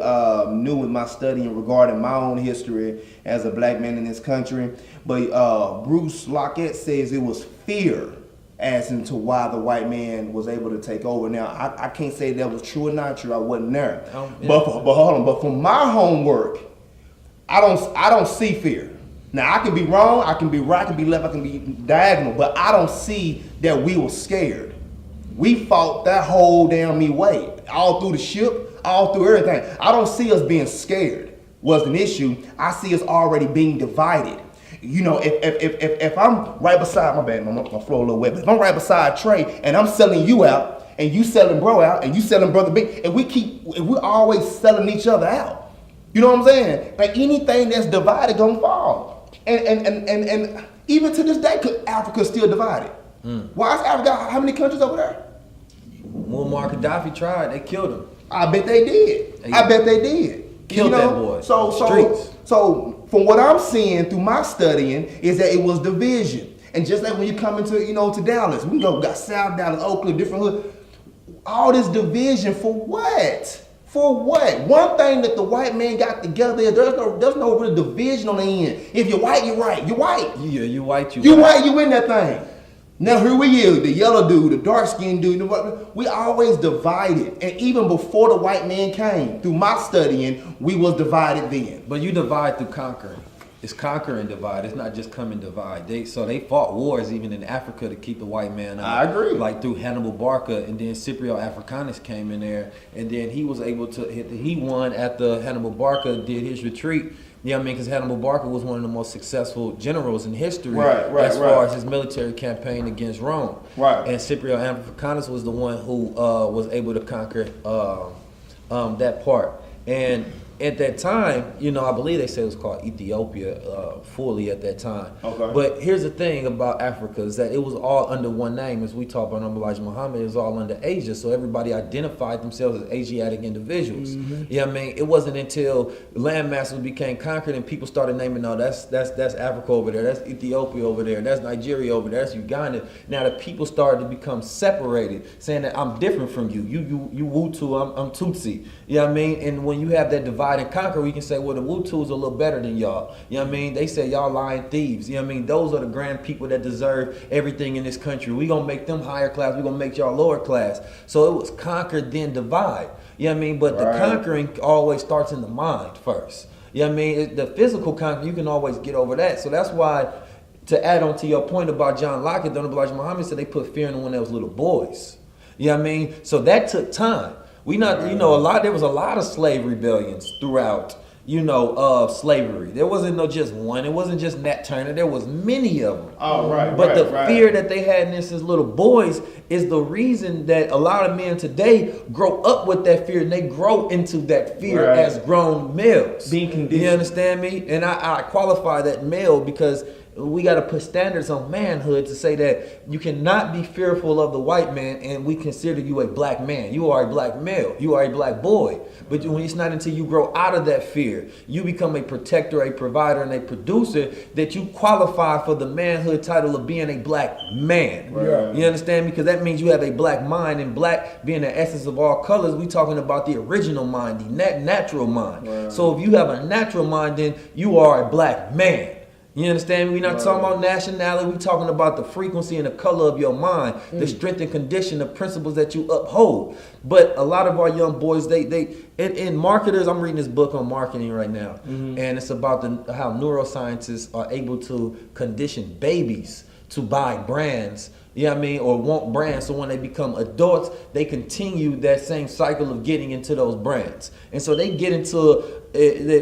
new with my studying regarding my own history as a black man in this country, but Bruce Lockett says it was fear as into why the white man was able to take over. Now, I can't say that was true or not true. I wasn't there. But hold on. But from my homework, I don't see fear. Now, I can be wrong. I can be right. I can be left. I can be diagonal. But I don't see that we were scared. We fought that whole damn way, all through the ship, all through everything. I don't see us being scared was an issue. I see us already being divided. If I'm right beside, my bad, my flow a little wet, but if I'm right beside Trey and I'm selling you out and you selling bro out and you selling brother B, and we're always selling each other out. You know what I'm saying? Like anything that's divided gonna fall. And even to this day, Africa's still divided. Why is Africa, how many countries over there? Muammar Gaddafi tried, they killed him. I bet they did. Killed that boy. So from what I'm seeing through my studying is that it was division. And just like when you come into, to Dallas, we got South Dallas, Oakland, different hood. All this division for what? For what? One thing that the white man got together is there's no real division on the end. If you're white, you're right. You're white. Yeah, you white, you white, you in that thing. Now here we is, the yellow dude, the dark skinned dude, we always divided. And even before the white man came, through my studying, we was divided then. But you divide through conquering. It's conquer and divide. It's not just come and divide. They fought wars even in Africa to keep the white man out. I agree. Like through Hannibal Barca, and then Scipio Africanus came in there, and then he was able to he won after Hannibal Barca did his retreat. You know what I mean? Because Hannibal Barca was one of the most successful generals in history Right, as far as his military campaign against Rome. Right. And Scipio Africanus was the one who was able to conquer that part. And at that time, you know, I believe they said it was called Ethiopia fully at that time. Okay. But here's the thing about Africa is that it was all under one name. As we talk about Normalization Muhammad, it was all under Asia. So everybody identified themselves as Asiatic individuals. You know what I mean? It wasn't until landmasses became conquered and people started naming, no, that's Africa over there, that's Ethiopia over there, that's Nigeria over there, that's Uganda. Now the people started to become separated, saying that I'm different from you. You Hutu, I'm Tutsi. You know what I mean? And when you have that divide and conquer, we can say, well, the Hutus are a little better than y'all. You know what I mean? They say y'all lying thieves. You know what I mean? Those are the grand people that deserve everything in this country. We gonna make them higher class. We gonna make y'all lower class. So it was conquer, then divide. You know what I mean? But the conquering always starts in the mind first. You know what I mean? The physical conquer, you can always get over that. So that's why, to add on to your point about John Locke, the Elijah Muhammad said they put fear in them when they was little boys. You know what I mean? So that took time. We not, you know, there was a lot of slave rebellions throughout, you know, slavery. There wasn't no just one. It wasn't just Nat Turner. There was many of them. Oh, right. But the fear that they had in this as little boys is the reason that a lot of men today grow up with that fear and they grow into that fear as grown males. Being conditioned. You understand me? And I qualify that male because we got to put standards on manhood to say that you cannot be fearful of the white man and we consider you a black man. You are a black male. You are a black boy. But when it's not until you grow out of that fear, you become a protector, a provider, and a producer that you qualify for the manhood title of being a black man. Right. You understand me? Because that means you have a black mind, and black being the essence of all colors, we talking about the original mind, the natural mind. Right. So if you have a natural mind, then you are a black man. You understand me? We're not talking about nationality. We're talking about the frequency and the color of your mind, the strength and condition, the principles that you uphold. But a lot of our young boys, in marketers, I'm reading this book on marketing right now, and it's about how neuroscientists are able to condition babies to buy brands, you know what I mean, or want brands. So when they become adults, they continue that same cycle of getting into those brands. And so they get into,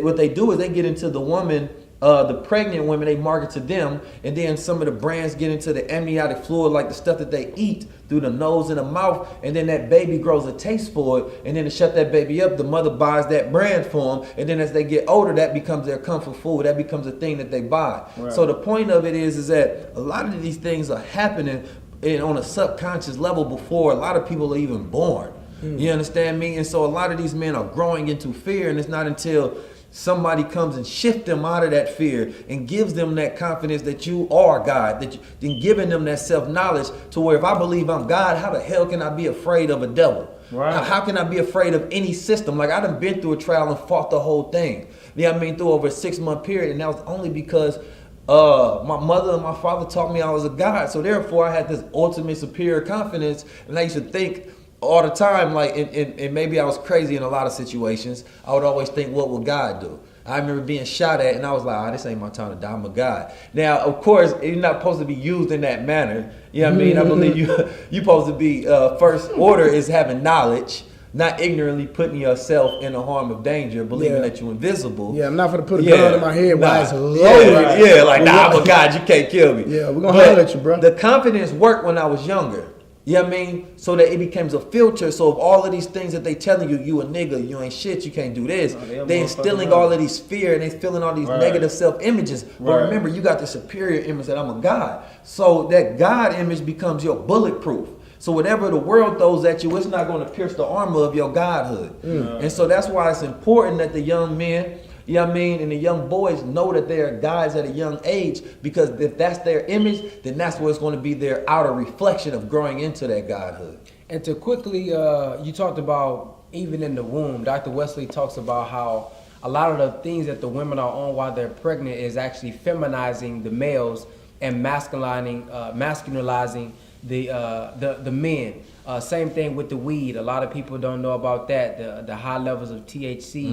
what they do is they get into the woman, the pregnant women, they market to them, and then some of the brands get into the amniotic fluid, like the stuff that they eat through the nose and the mouth, and then that baby grows a taste for it, and then to shut that baby up, the mother buys that brand for them, and then as they get older, that becomes their comfort food, that becomes a thing that they buy. Right. So the point of it is that a lot of these things are happening on a subconscious level before a lot of people are even born. You understand me? And so a lot of these men are growing into fear, and it's not until somebody comes and shifts them out of that fear and gives them that confidence that you are God, then giving them that self-knowledge to where if I believe I'm God, how the hell can I be afraid of a devil? Right. How can I be afraid of any system? Like I done been through a trial and fought the whole thing. You know what I mean? Through over a 6-month period, and that was only because my mother and my father taught me I was a God. So therefore I had this ultimate superior confidence, and I used to think all the time, like, and maybe I was crazy in a lot of situations, I would always think, what would God do? I remember being shot at, and I was like, this ain't my time to die, I'm a God. Now, of course, you're not supposed to be used in that manner. You know what I mean? I believe you're supposed to be, first order is having knowledge, not ignorantly putting yourself in the harm of danger, believing that you're invisible. Yeah, I'm not gonna put a gun in my head while it's loaded. Like, I'm a God, you can't kill me. Yeah, we're gonna holler at you, bro. The confidence worked when I was younger. You know what I mean? So that it becomes a filter. So of all of these things that they telling you, you a nigga, you ain't shit, you can't do this. They instilling all of these fear and they feeling all these negative self-images. But remember, you got the superior image that I'm a God. So that God image becomes your bulletproof. So whatever the world throws at you, it's not going to pierce the armor of your godhood. And so that's why it's important that the young men, you know what I mean, and the young boys know that they are guys at a young age, because if that's their image, then that's what's going to be their outer reflection of growing into that godhood. And to quickly, you talked about even in the womb, Dr. Wesley talks about how a lot of the things that the women are on while they're pregnant is actually feminizing the males and masculinizing the men. Same thing with the weed. A lot of people don't know about that. The high levels of THC.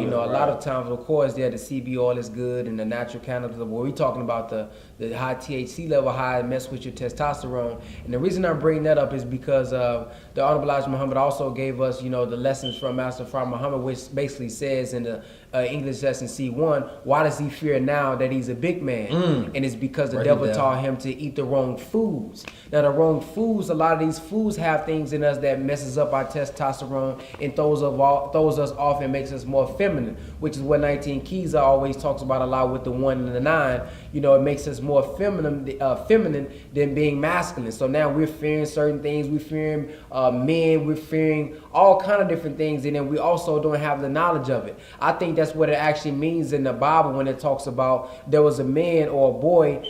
You know, a lot of times, of course, the CB oil is good and the natural cannabis. But we're talking about the high THC level, high mess with your testosterone. And the reason I'm bringing that up is because the Honorable Elijah Muhammad also gave us, you know, the lessons from Master Fard Muhammad, which basically says in the English lesson C1, why does he fear now that he's a big man? And it's because the devil taught him to eat the wrong foods. Now the wrong foods, a lot of these foods have things in us that messes up our testosterone and throws us off and makes us more feminine, which is what 19 Keys always talks about a lot with the 1 and the 9. You know, it makes us more feminine than being masculine. So now we're fearing certain things. We're fearing men. We're fearing all kind of different things, and then we also don't have the knowledge of it. I think that's what it actually means in the Bible when it talks about there was a man or a boy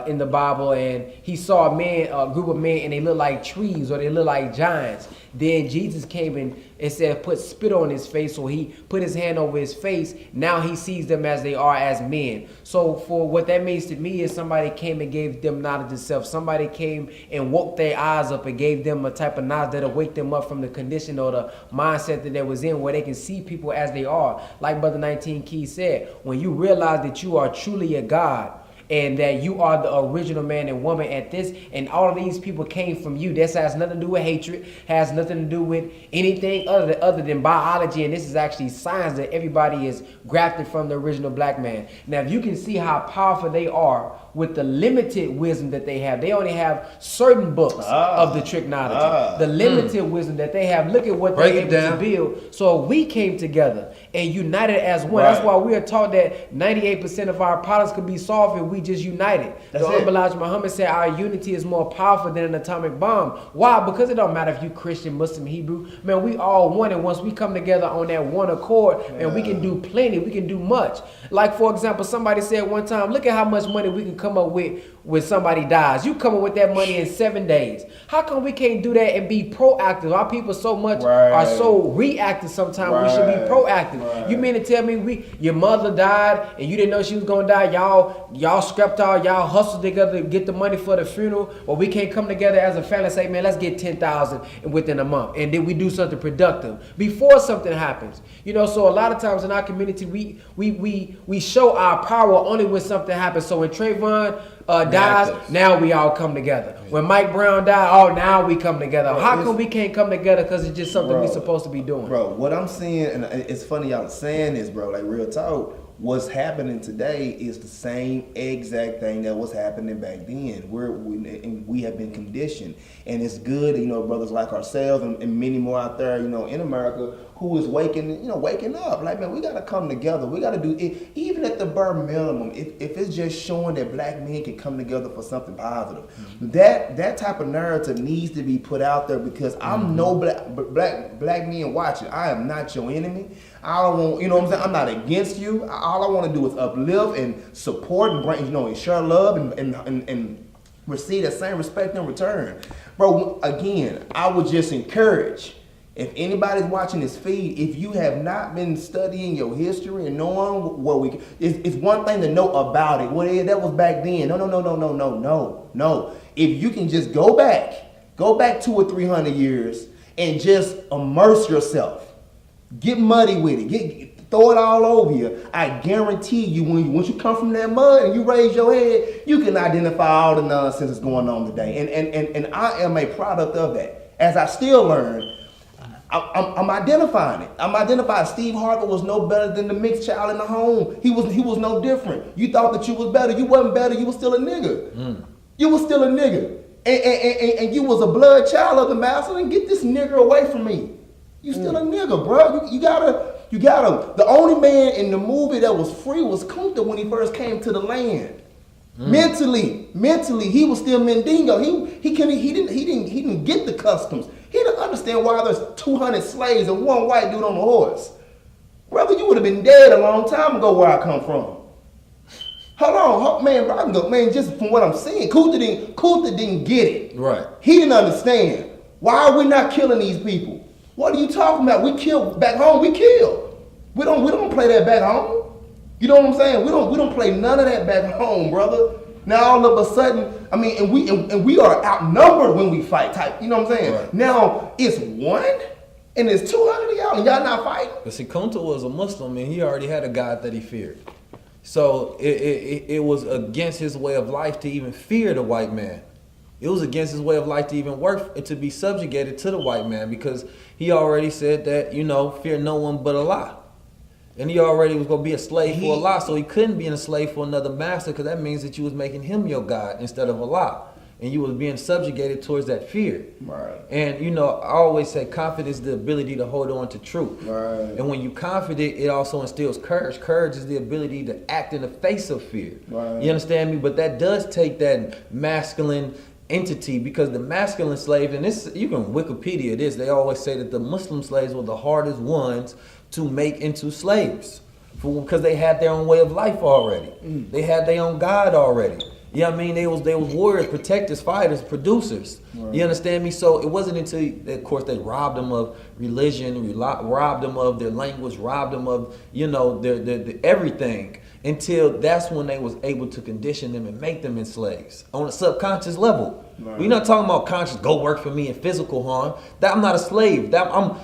in the Bible, and he saw a group of men, and they looked like trees or they looked like giants. Then Jesus came and it said put spit on his face, so he put his hand over his face. Now he sees them as they are, as men. So for what that means to me is somebody came and gave them knowledge of self. Somebody came and woke their eyes up and gave them a type of knowledge that'll wake them up from the condition or the mindset that they was in, where they can see people as they are. Like Brother 19 Keys said, when you realize that you are truly a God, and that you are the original man and woman at this, and all of these people came from you. This has nothing to do with hatred, has nothing to do with anything other than biology, and this is actually science that everybody is grafted from the original black man. Now, if you can see how powerful they are with the limited wisdom that they have, they only have certain books of the tricknology, the limited wisdom that they have. Look at what they're able to build. So we came together and united as one. That's why we are taught that 98% of our problems could be solved if we just united. The Honorable Elijah Muhammad said our unity is more powerful than an atomic bomb. Why? Because it don't matter if you Christian, Muslim, Hebrew. Man, we all one, and once we come together on that one accord, and we can do plenty, we can do much. Like, for example, somebody said one time, look at how much money we can come up with when somebody dies. You come up with that money in 7 days. How come we can't do that and be proactive? Our people so much are so reactive sometimes. We should be proactive. You mean to tell me your mother died and you didn't know she was gonna die? Y'all scrapped y'all hustled together to get the money for the funeral, or we can't come together as a family and say, man, let's get 10,000 within a month, and then we do something productive before something happens. You know, so a lot of times in our community, we show our power only when something happens. So when Trayvon dies, now we all come together. When Mike Brown died, now we come together. How come we can't come together? Because it's just something we're supposed to be doing. Bro, what I'm seeing, and it's funny y'all saying this, bro, like real talk, what's happening today is the same exact thing that was happening back then. We have been conditioned, and it's good, you know, brothers like ourselves and many more out there, you know, in America, who is waking up. Like, man, we gotta come together. We gotta do it, even at the bare minimum. If it's just showing that black men can come together for something positive, that type of narrative needs to be put out there, because I'm no black men watching. I am not your enemy. I don't want, you know what I'm saying? I'm not against you. All I want to do is uplift and support and bring, you know, and share love and receive that same respect in return. Bro, again, I would just encourage, if anybody's watching this feed, if you have not been studying your history and knowing what it's one thing to know about it. Well, that was back then. No. If you can just go back 200 or 300 years and just immerse yourself. Get muddy with it. Throw it all over you. I guarantee you, once you come from that mud and you raise your head, you can identify all the nonsense that's going on today. And I am a product of that. As I still learn, I'm identifying it. I'm identifying Steve Harvey was no better than the mixed child in the home. He was no different. You thought that you was better. You wasn't better. You was still a nigga. You was still a nigga. And you was a blood child of the master. And get this nigger away from me. You still a nigga, bro. You gotta. The only man in the movie that was free was Kunta when he first came to the land. Mentally, he was still Mendingo. He didn't get the customs. He didn't understand why there's 200 slaves and one white dude on the horse. Brother, you would have been dead a long time ago where I come from. Hold on, man, bro, I can go, man, just from what I'm seeing, Kunta didn't get it. Right. He didn't understand. Why are we not killing these people? What are you talking about? We kill back home. We kill. We don't play that back home. You know what I'm saying? We don't play none of that back home, brother. Now all of a sudden, I mean, and we are outnumbered when we fight. Type, you know what I'm saying? Right. Now it's 1 and it's 200 of y'all, and y'all not fighting. But see, Kunta was a Muslim, and he already had a God that he feared. So it was against his way of life to even fear the white man. It was against his way of life to even work and to be subjugated to the white man, because he already said that, fear no one but Allah. And he already was going to be a slave for Allah, so he couldn't be a slave for another master, because that means that you was making him your God instead of Allah. And you was being subjugated towards that fear. Right. And, I always say confidence is the ability to hold on to truth. Right. And when you confident, it also instills courage. Courage is the ability to act in the face of fear. Right. You understand me? But that does take that masculine entity, because the masculine slaves, and this, you can Wikipedia this, they always say that the Muslim slaves were the hardest ones to make into slaves, because they had their own way of life already. They had their own God already. You know what I mean? They was warriors, protectors, fighters, producers. Right. You understand me? So it wasn't until, of course, they robbed them of religion, robbed them of their language, robbed them of, their everything, until that's when they was able to condition them and make them slaves on a subconscious level. Right. We're not talking about conscious, go work for me and physical harm. That I'm not a slave. That I'm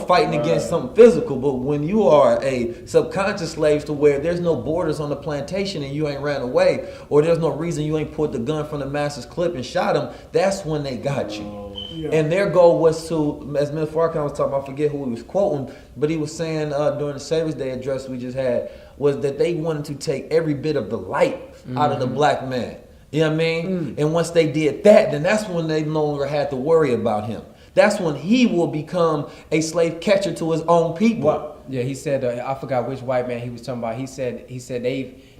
fighting against something physical. But when you are a subconscious slave, to where there's no borders on the plantation and you ain't ran away, or there's no reason you ain't pulled the gun from the master's clip and shot him, that's when they got you. Yeah. And their goal was to, as Mr. Farrakhan was talking about, I forget who he was quoting, but he was saying during the Savers Day address we just had, was that they wanted to take every bit of the light out of the black man. You know what I mean? And once they did that, then that's when they no longer had to worry about him. That's when he will become a slave catcher to his own people. Well, yeah, he said, I forgot which white man he was talking about. He said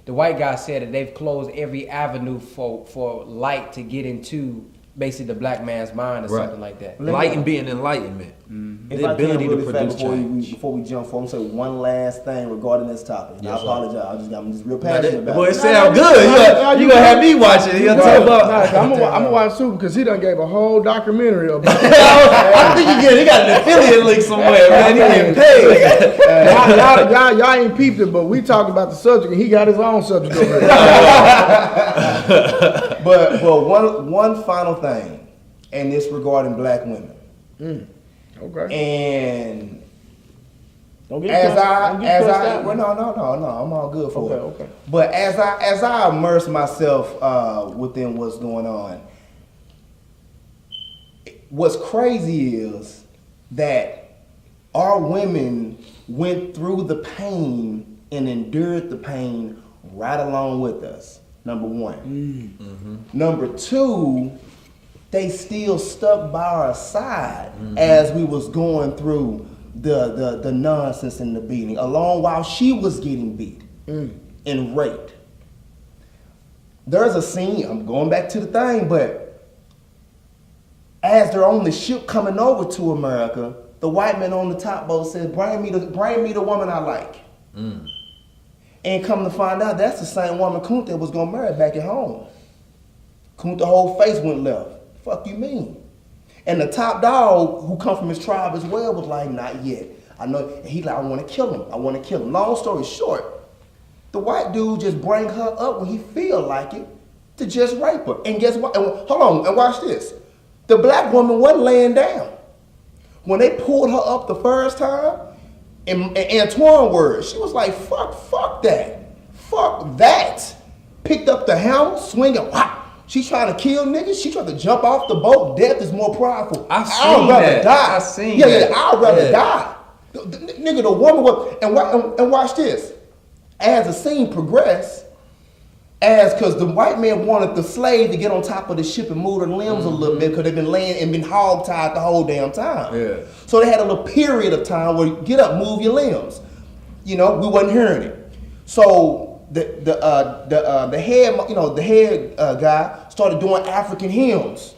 the white guy said that they've closed every avenue for light to get into basically the black man's mind or something like that. Light and being enlightenment. The ability to produce change. Before we jump forward, I'm going to say one last thing regarding this topic. Yes, I apologize. I'm just real passionate about it. Boy, it sounds good. You're going to have me watching it. I'm going to watch Super, because he done gave a whole documentary about it. I think he got an affiliate link somewhere, man. He getting paid. Y'all ain't peeped it, but we talked about the subject, and he got his own subject over there. But one final thing, and it's regarding black women. Okay. And as I well, no, I'm all good for it. Okay. But as I immerse myself within what's going on, what's crazy is that our women went through the pain and endured the pain right along with us. Number one. Number two, they still stuck by our side as we was going through the nonsense and the beating, along while she was getting beat and raped. There's a scene, I'm going back to the thing, but as they're on the ship coming over to America, the white man on the top boat says, bring me the woman I like. And come to find out, that's the same woman Kunta was gonna marry back at home. Kunta's whole face went left. Fuck you mean? And the top dog, who come from his tribe as well, was like, not yet. I know. And he like, I want to kill him. Long story short, the white dude just bring her up when he feel like it to just rape her. And guess what? And hold on, and watch this. The black woman wasn't laying down. When they pulled her up the first time, in Antoine words, she was like, fuck that. Fuck that. Picked up the hammer, swinging, wow. She's trying to kill niggas. She tried to jump off the boat. Death is more powerful. I'd rather die. I'd rather die. Nigga, the woman was, and watch this. As the scene progressed, because the white man wanted the slave to get on top of the ship and move their limbs a little bit, because they've been laying and been hog-tied the whole damn time. Yeah. So they had a little period of time where you get up, move your limbs. We wasn't hearing it. So the head guy started doing African hymns.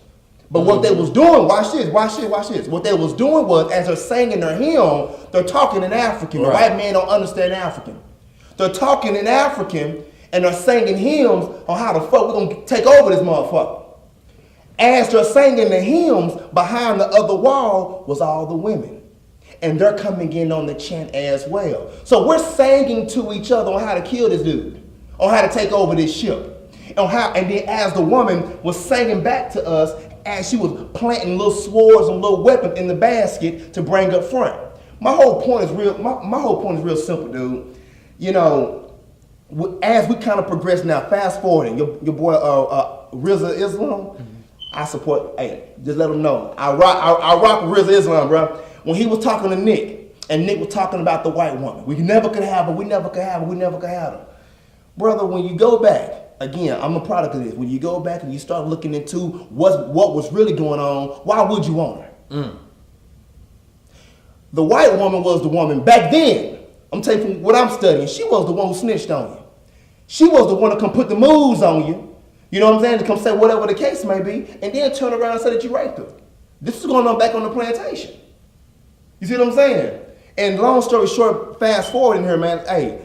But what they was doing, watch this. What they was doing was, as they're singing their hymn, they're talking in African. The white man don't understand African. They're talking in African, and they're singing hymns on how the fuck we're gonna take over this motherfucker. As they're singing the hymns, behind the other wall was all the women. And they're coming in on the chant as well. So we're singing to each other on how to kill this dude, on how to take over this ship. on how, and then as the woman was singing back to us, as she was planting little swords and little weapons in the basket to bring up front. My whole point is real. My whole point is real simple, dude. You know, as we kind of progress now, fast forwarding, your boy Rizza Islam, I support. Hey, just let him know. I rock with Rizza Islam, bro. When he was talking to Nick, and Nick was talking about the white woman, we never could have her. We never could have her. We never could have her, brother. When you go back. Again, I'm a product of this. When you go back and you start looking into what was really going on, why would you want her? The white woman was the woman back then. I'm telling you from what I'm studying. She was the one who snitched on you. She was the one to come put the moves on you. You know what I'm saying? To come say whatever the case may be, and then turn around and say that you raped her. This is going on back on the plantation. You see what I'm saying? And long story short, fast forward in here, man. Hey.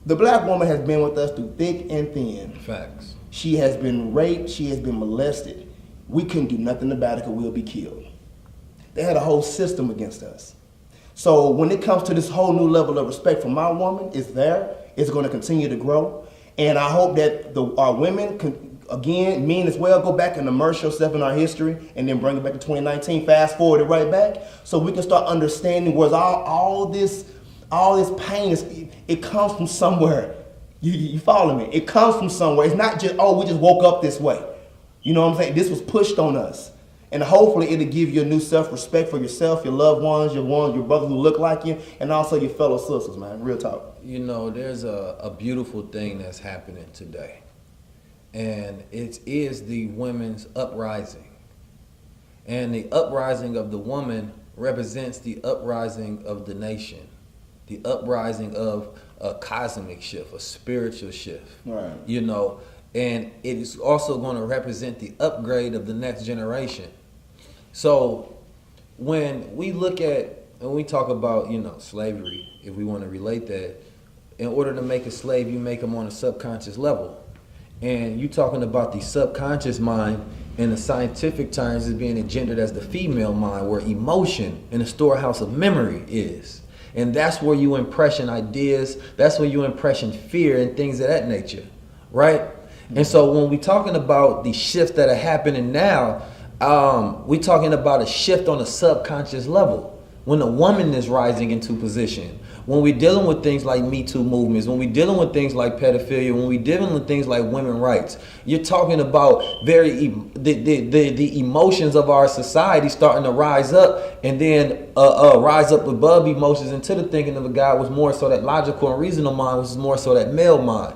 The black woman has been with us through thick and thin. Facts. She has been raped. She has been molested. We couldn't do nothing about it because we'll be killed. They had a whole system against us. So when it comes to this whole new level of respect for my woman, it's there. It's going to continue to grow. And I hope that our women, again, men as well, go back and immerse yourself in our history and then bring it back to 2019, fast forward it right back, so we can start understanding where all this pain it comes from somewhere. You follow me? It comes from somewhere. It's not just, we just woke up this way. You know what I'm saying? This was pushed on us. And hopefully it'll give you a new self-respect for yourself, your loved ones, your brothers who look like you, and also your fellow sisters, man. Real talk. You know, there's a beautiful thing that's happening today. And it is the women's uprising. And the uprising of the woman represents the uprising of the nation. The uprising of a cosmic shift, a spiritual shift. Right. You know, and it is also going to represent the upgrade of the next generation. So when we look at, and we talk about, you know, slavery, if we want to relate that, in order to make a slave, you make them on a subconscious level. And you talking about the subconscious mind in the scientific terms is being engendered as the female mind, where emotion in the storehouse of memory is. And that's where you impression ideas, that's where you impression fear and things of that nature, right? Mm-hmm. And so when we're talking about the shifts that are happening now, we're talking about a shift on a subconscious level. When a woman is rising into position, when we're dealing with things like Me Too movements, when we're dealing with things like pedophilia, when we're dealing with things like women's rights, you're talking about the emotions of our society starting to rise up, and then rise up above emotions into the thinking of a guy was more so that logical and reasonable mind, was more so that male mind.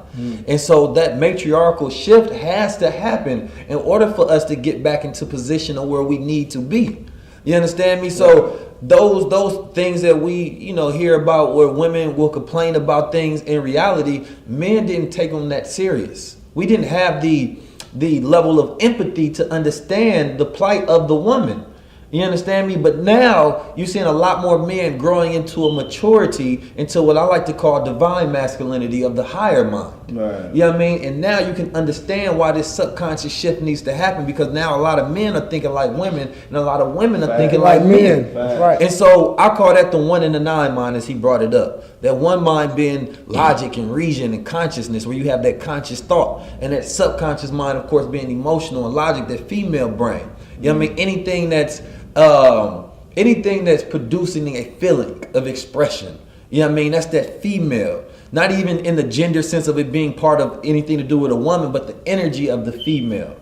And so that matriarchal shift has to happen in order for us to get back into position of where we need to be. You understand me? So those things that we, you know, hear about where women will complain about things, in reality, men didn't take them that serious. We didn't have the level of empathy to understand the plight of the woman. You understand me? But now you're seeing a lot more men growing into a maturity, into what I like to call divine masculinity of the higher mind. Right. You know what I mean? And now you can understand why this subconscious shift needs to happen, because now a lot of men are thinking like women, and a lot of women are thinking like men. That's right. And so I call that the 1 and the 9 mind, as he brought it up. That one mind being logic and reason and consciousness, where you have that conscious thought, and that subconscious mind, of course, being emotional and logic, that female brain. You know what I mean? Anything that's producing a feeling of expression. You know what I mean? That's that female. Not even in the gender sense of it being part of anything to do with a woman, but the energy of the female.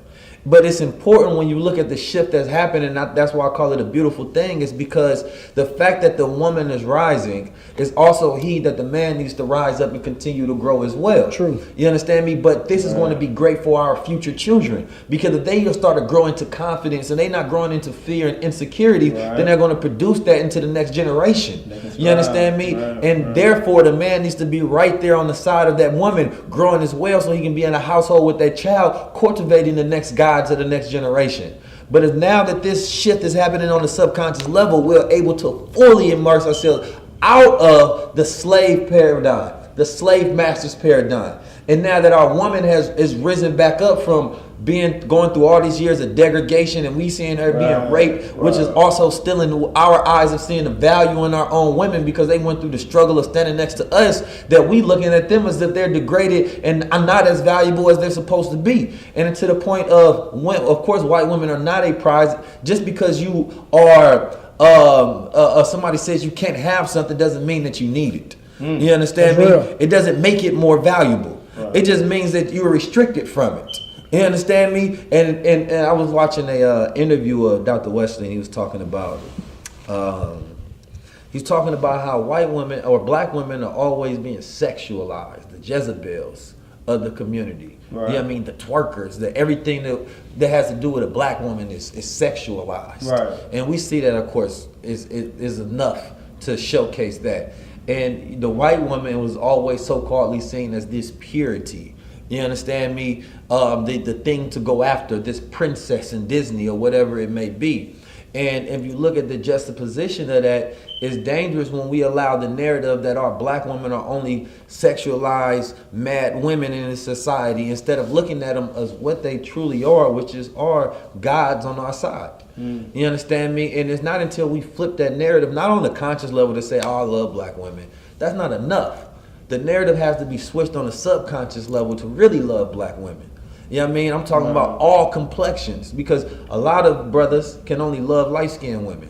But it's important when you look at the shift that's happening, and that's why I call it a beautiful thing, is because the fact that the woman is rising is also that the man needs to rise up and continue to grow as well. True. You understand me? But this is going to be great for our future children, because if they start to grow into confidence and they're not growing into fear and insecurity, then they're going to produce that into the next generation. You understand me? And therefore, the man needs to be right there on the side of that woman, growing as well, so he can be in a household with that child, cultivating the next guy of the next generation. But as now that this shift is happening on the subconscious level, we're able to fully immerse ourselves out of the slave paradigm, the slave master's paradigm. And now that our woman is risen back up from going through all these years of degradation, and we seeing her being raped, which is also still in our eyes of seeing the value in our own women because they went through the struggle of standing next to us, that we looking at them as if they're degraded and are not as valuable as they're supposed to be. And to the point of, of course, white women are not a prize. Just because you are somebody says you can't have something doesn't mean that you need it. You understand me? Real. It doesn't make it more valuable. It just means that you're restricted from it. You understand me? And I was watching a interview of Dr. Wesley, and he was talking about how white women or black women are always being sexualized, the Jezebels of the community. Right. You know what I mean? The twerkers, everything that has to do with a black woman is sexualized. Right. And we see that, of course, is enough to showcase that. And the white woman was always so-calledly seen as this purity. You understand me? The thing to go after, this princess in Disney or whatever it may be. And if you look at the juxtaposition of that, it's dangerous when we allow the narrative that our black women are only sexualized, mad women in this society, instead of looking at them as what they truly are, which is our gods on our side. You understand me? And it's not until we flip that narrative, not on the conscious level to say, oh, I love black women. That's not enough. The narrative has to be switched on a subconscious level to really love black women. You know what I mean? I'm talking about all complexions, because a lot of brothers can only love light-skinned women.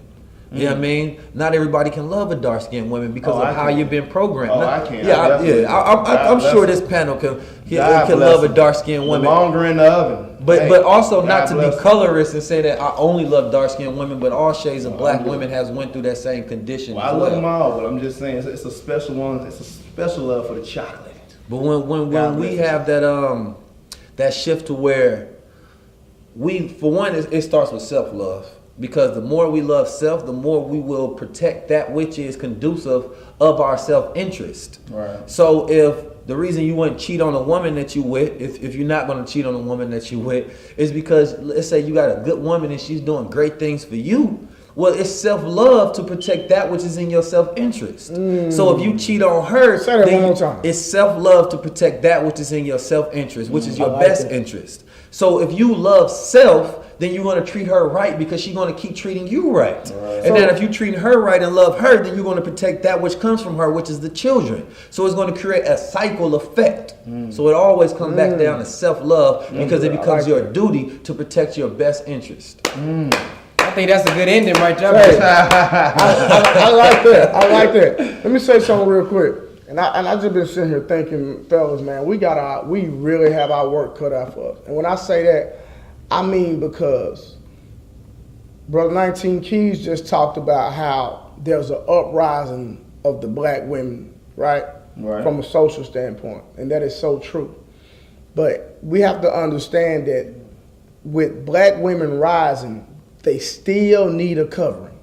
You know what I mean? Not everybody can love a dark-skinned woman because of how you've been programmed. I can. I'm sure this panel can love a dark-skinned woman. Longer in the oven. But also not to be colorist and say that I only love dark-skinned women, but all shades of black women has went through that same condition. I love them all, but I'm just saying it's a special one. It's a special love for the chocolate. But when we have that shift to where for one, it starts with self-love. Because the more we love self, the more we will protect that which is conducive of our self-interest. Right. So if the reason you wouldn't cheat on a woman that you with, if you're not going to cheat on a woman that you with, is because, let's say you got a good woman and she's doing great things for you, well, it's self-love to protect that which is in your self-interest. So if you cheat on her, it's self-love to protect that which is in your self-interest, which is your best interest. So if you love self, then you're going to treat her right because she's going to keep treating you right. And then if you treat her right and love her, then you're going to protect that which comes from her, which is the children. So it's going to create a cycle effect. So it always comes back down to self-love because it becomes your duty to protect your best interest. I think that's a good ending right there. I like that. I like that. Let me say something real quick. And I just been sitting here thinking, fellas, man, we really have our work cut out for us. And when I say that, I mean because Brother 19 Keys just talked about how there's an uprising of the black women, right? From a social standpoint. And that is so true. But we have to understand that with black women rising, they still need a covering.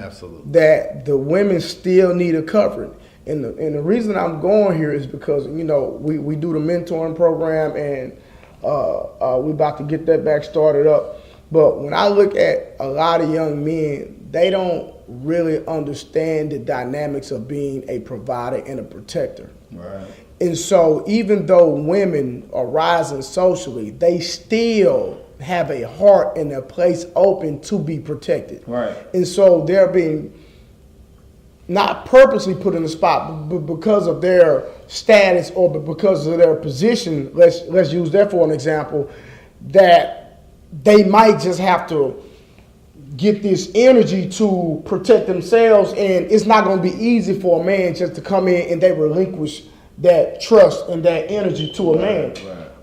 Absolutely. That the women still need a covering. And the reason I'm going here is because, you know, we do the mentoring program and we're about to get that back started up. But when I look at a lot of young men, they don't really understand the dynamics of being a provider and a protector. Right. And so even though women are rising socially, they still have a heart and a place open to be protected. Right. And so they're being not purposely put in the spot, but because of their status or because of their position, let's use that for an example, that they might just have to get this energy to protect themselves, and it's not going to be easy for a man just to come in and they relinquish that trust and that energy to a man.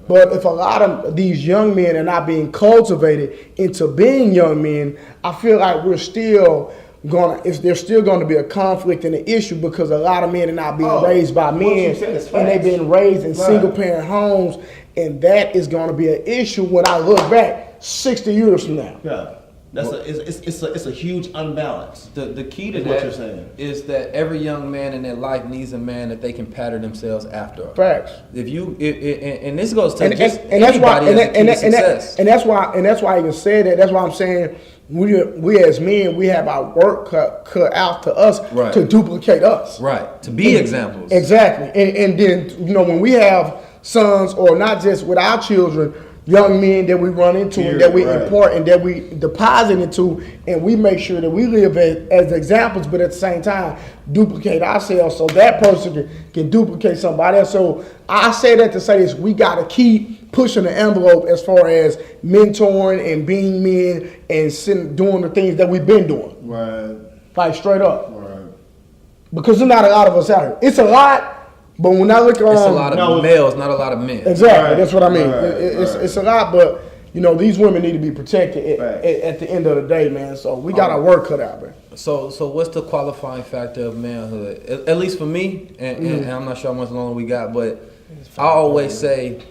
But if a lot of these young men are not being cultivated into being young men, I feel like there's still going to be a conflict and an issue because a lot of men are not being raised by men, and they've been raised in single parent homes, and that is going to be an issue when I look back 60 years from now. It's a huge unbalance. The key to Is what that you're saying. is that every young man in their life needs a man that they can pattern themselves after. Facts. If you and this goes to And just that's why, anybody as a key to success. and that's why I even said that. That's why I'm saying we as men, we have our work cut out to us Right. to duplicate us. Right. To be examples. Exactly. And then, when we have sons, or not just with our children, young men that we run into and that we import and that we deposit into, and we make sure that we live as examples, but at the same time duplicate ourselves so that person can duplicate somebody else. So I say that to say this: we got to keep pushing the envelope as far as mentoring and being men and doing the things that we've been doing. Right. Like straight up. Right. Because there's not a lot of us out here. It's a lot. But when I look at It's a lot of males, not a lot of men. Exactly, that's what I mean. Right, It's a lot, but these women need to be protected at the end of the day, man. So we got our work cut out, man. So what's the qualifying factor of manhood? At least for me, and I'm not sure how much longer we got, but I always say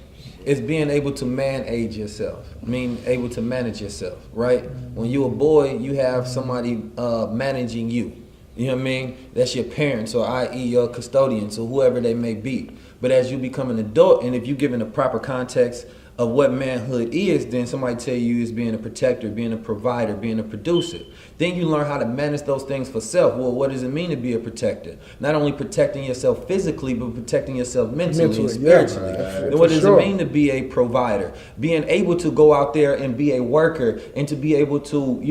it's being able to manage yourself. Able to manage yourself, right? When you're a boy, you have somebody managing you. You know what I mean? That's your parents, or i.e. your custodians, or whoever they may be. But as you become an adult, and if you're given the proper context of what manhood is, then somebody tell you is being a protector, being a provider, being a producer. Then you learn how to manage those things for self. Well, what does it mean to be a protector? Not only protecting yourself physically, but protecting yourself mentally and spiritually. Then what does it mean to be a provider? Being able to go out there and be a worker, and to be able to,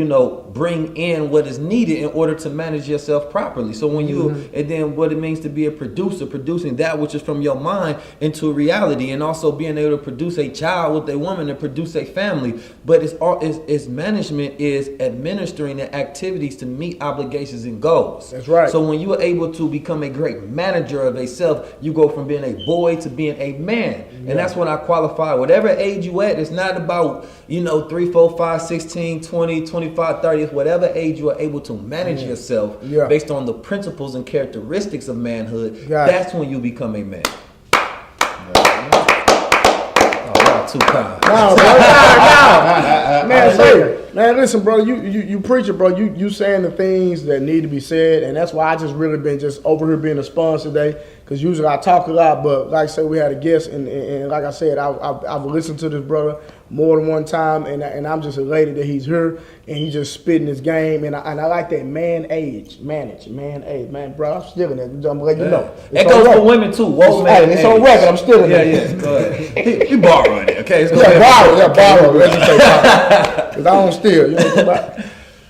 bring in what is needed in order to manage yourself properly. So when and then what it means to be a producer, producing that which is from your mind into reality, and also being able to produce a child with a woman and produce a family. But its management is administering the activities to meet obligations and goals. That's right. So when you are able to become a great manager of a self, you go from being a boy to being a man. Yeah. And that's when I qualify. Whatever age you at, it's not about 3, 4, 5, 16, 20, 25, 30, whatever age you are able to manage yourself based on the principles and characteristics of manhood. That's when you become a man. Too kind. No. Man, listen, bro. You preach it, bro. You saying the things that need to be said, and that's why I just really been just over here being a sponge today. Because usually I talk a lot, but like I said, we had a guest, and like I said, I've listened to this brother more than one time, and I'm just elated that he's here and he's just spitting his game, and I like that man, bro. I'm still in it. I'm letting you know. It goes for women too. Whoa, man, it's on record. I'm still in it. Yeah. Go ahead. You borrowing it, okay? Borrow. Let's just say borrow. Because I don't steal. You know what I'm talking about?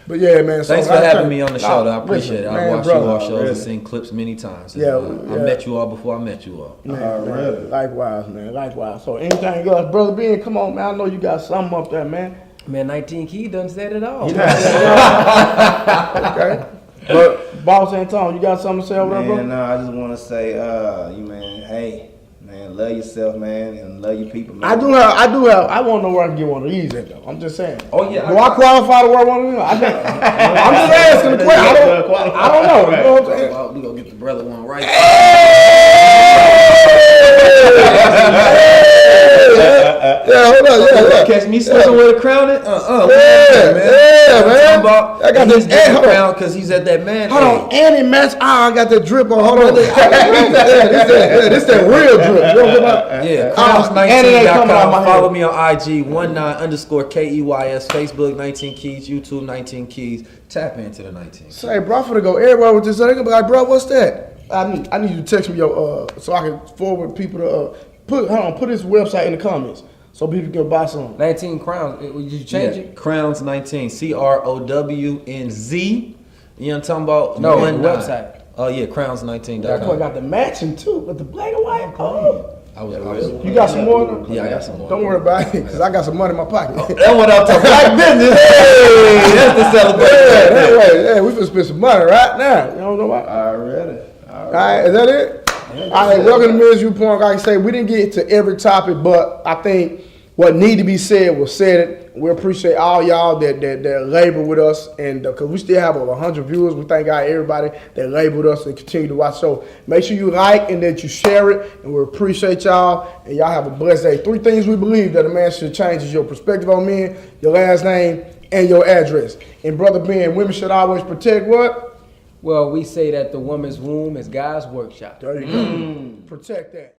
But yeah, man. So thanks for having me on the show. I appreciate it. Man, I've watched you all shows and seen clips many times. I met you all before I met you all. Man, likewise, man. Likewise. So anything else, Brother Ben, come on, man. I know you got something up there, man. Man, 19 Key done said it all. Okay. But Boss Anton, you got something to say over there, bro? No, I just want to say, hey. Man, love yourself, man, and love your people, man. I do have. I want to know where I can get one of these at, though. I'm just saying. Oh yeah. Do I qualify to wear one of them? I'm just asking the question. I don't know. You know what I'm saying? Well, we gonna get the brother one right. Hold on. Catch me slipping with a crown. Man. I got this crown because he's at that man. Hold on, Annie match. I got that drip on. Hold on. This that real drip. You know what I'm about? Yeah, crowns19.com. Follow me on IG 19_KEYS, Facebook 19 Keys, YouTube 19 Keys. Tap into the 19. Say, bro, I'm finna go everywhere with this. They're gonna be like, bro, what's that? I need you to text me your so I can forward people to put his website in the comments so people can buy some. 19 Crowns. Did you change it? Crowns 19. CROWNZ. You know what I'm talking about? No, the website. Oh yeah, crowns19.com. I got the matching too, with the black and white. Oh. I was You got some more? Yeah, I got some more. Don't worry about it, because I got some money in my pocket. That's what I'm talking about. Black business. Hey, that's the celebration. That way. Yeah, we finna spend some money right now. You don't know what? Already. All right, is that it? All right, welcome to Men's Viewpoint. Like I say, we didn't get to every topic, but I think what need to be said was said. We appreciate all y'all that labor with us, and because we still have over 100 viewers, we thank God everybody that labor with us and continue to watch. So make sure you like and that you share it, and we appreciate y'all. And y'all have a blessed day. 3 things we believe that a man should change is your perspective on men, your last name, and your address. And Brother Ben, women should always protect what? Well, we say that the woman's womb is God's workshop. There you go. Protect that.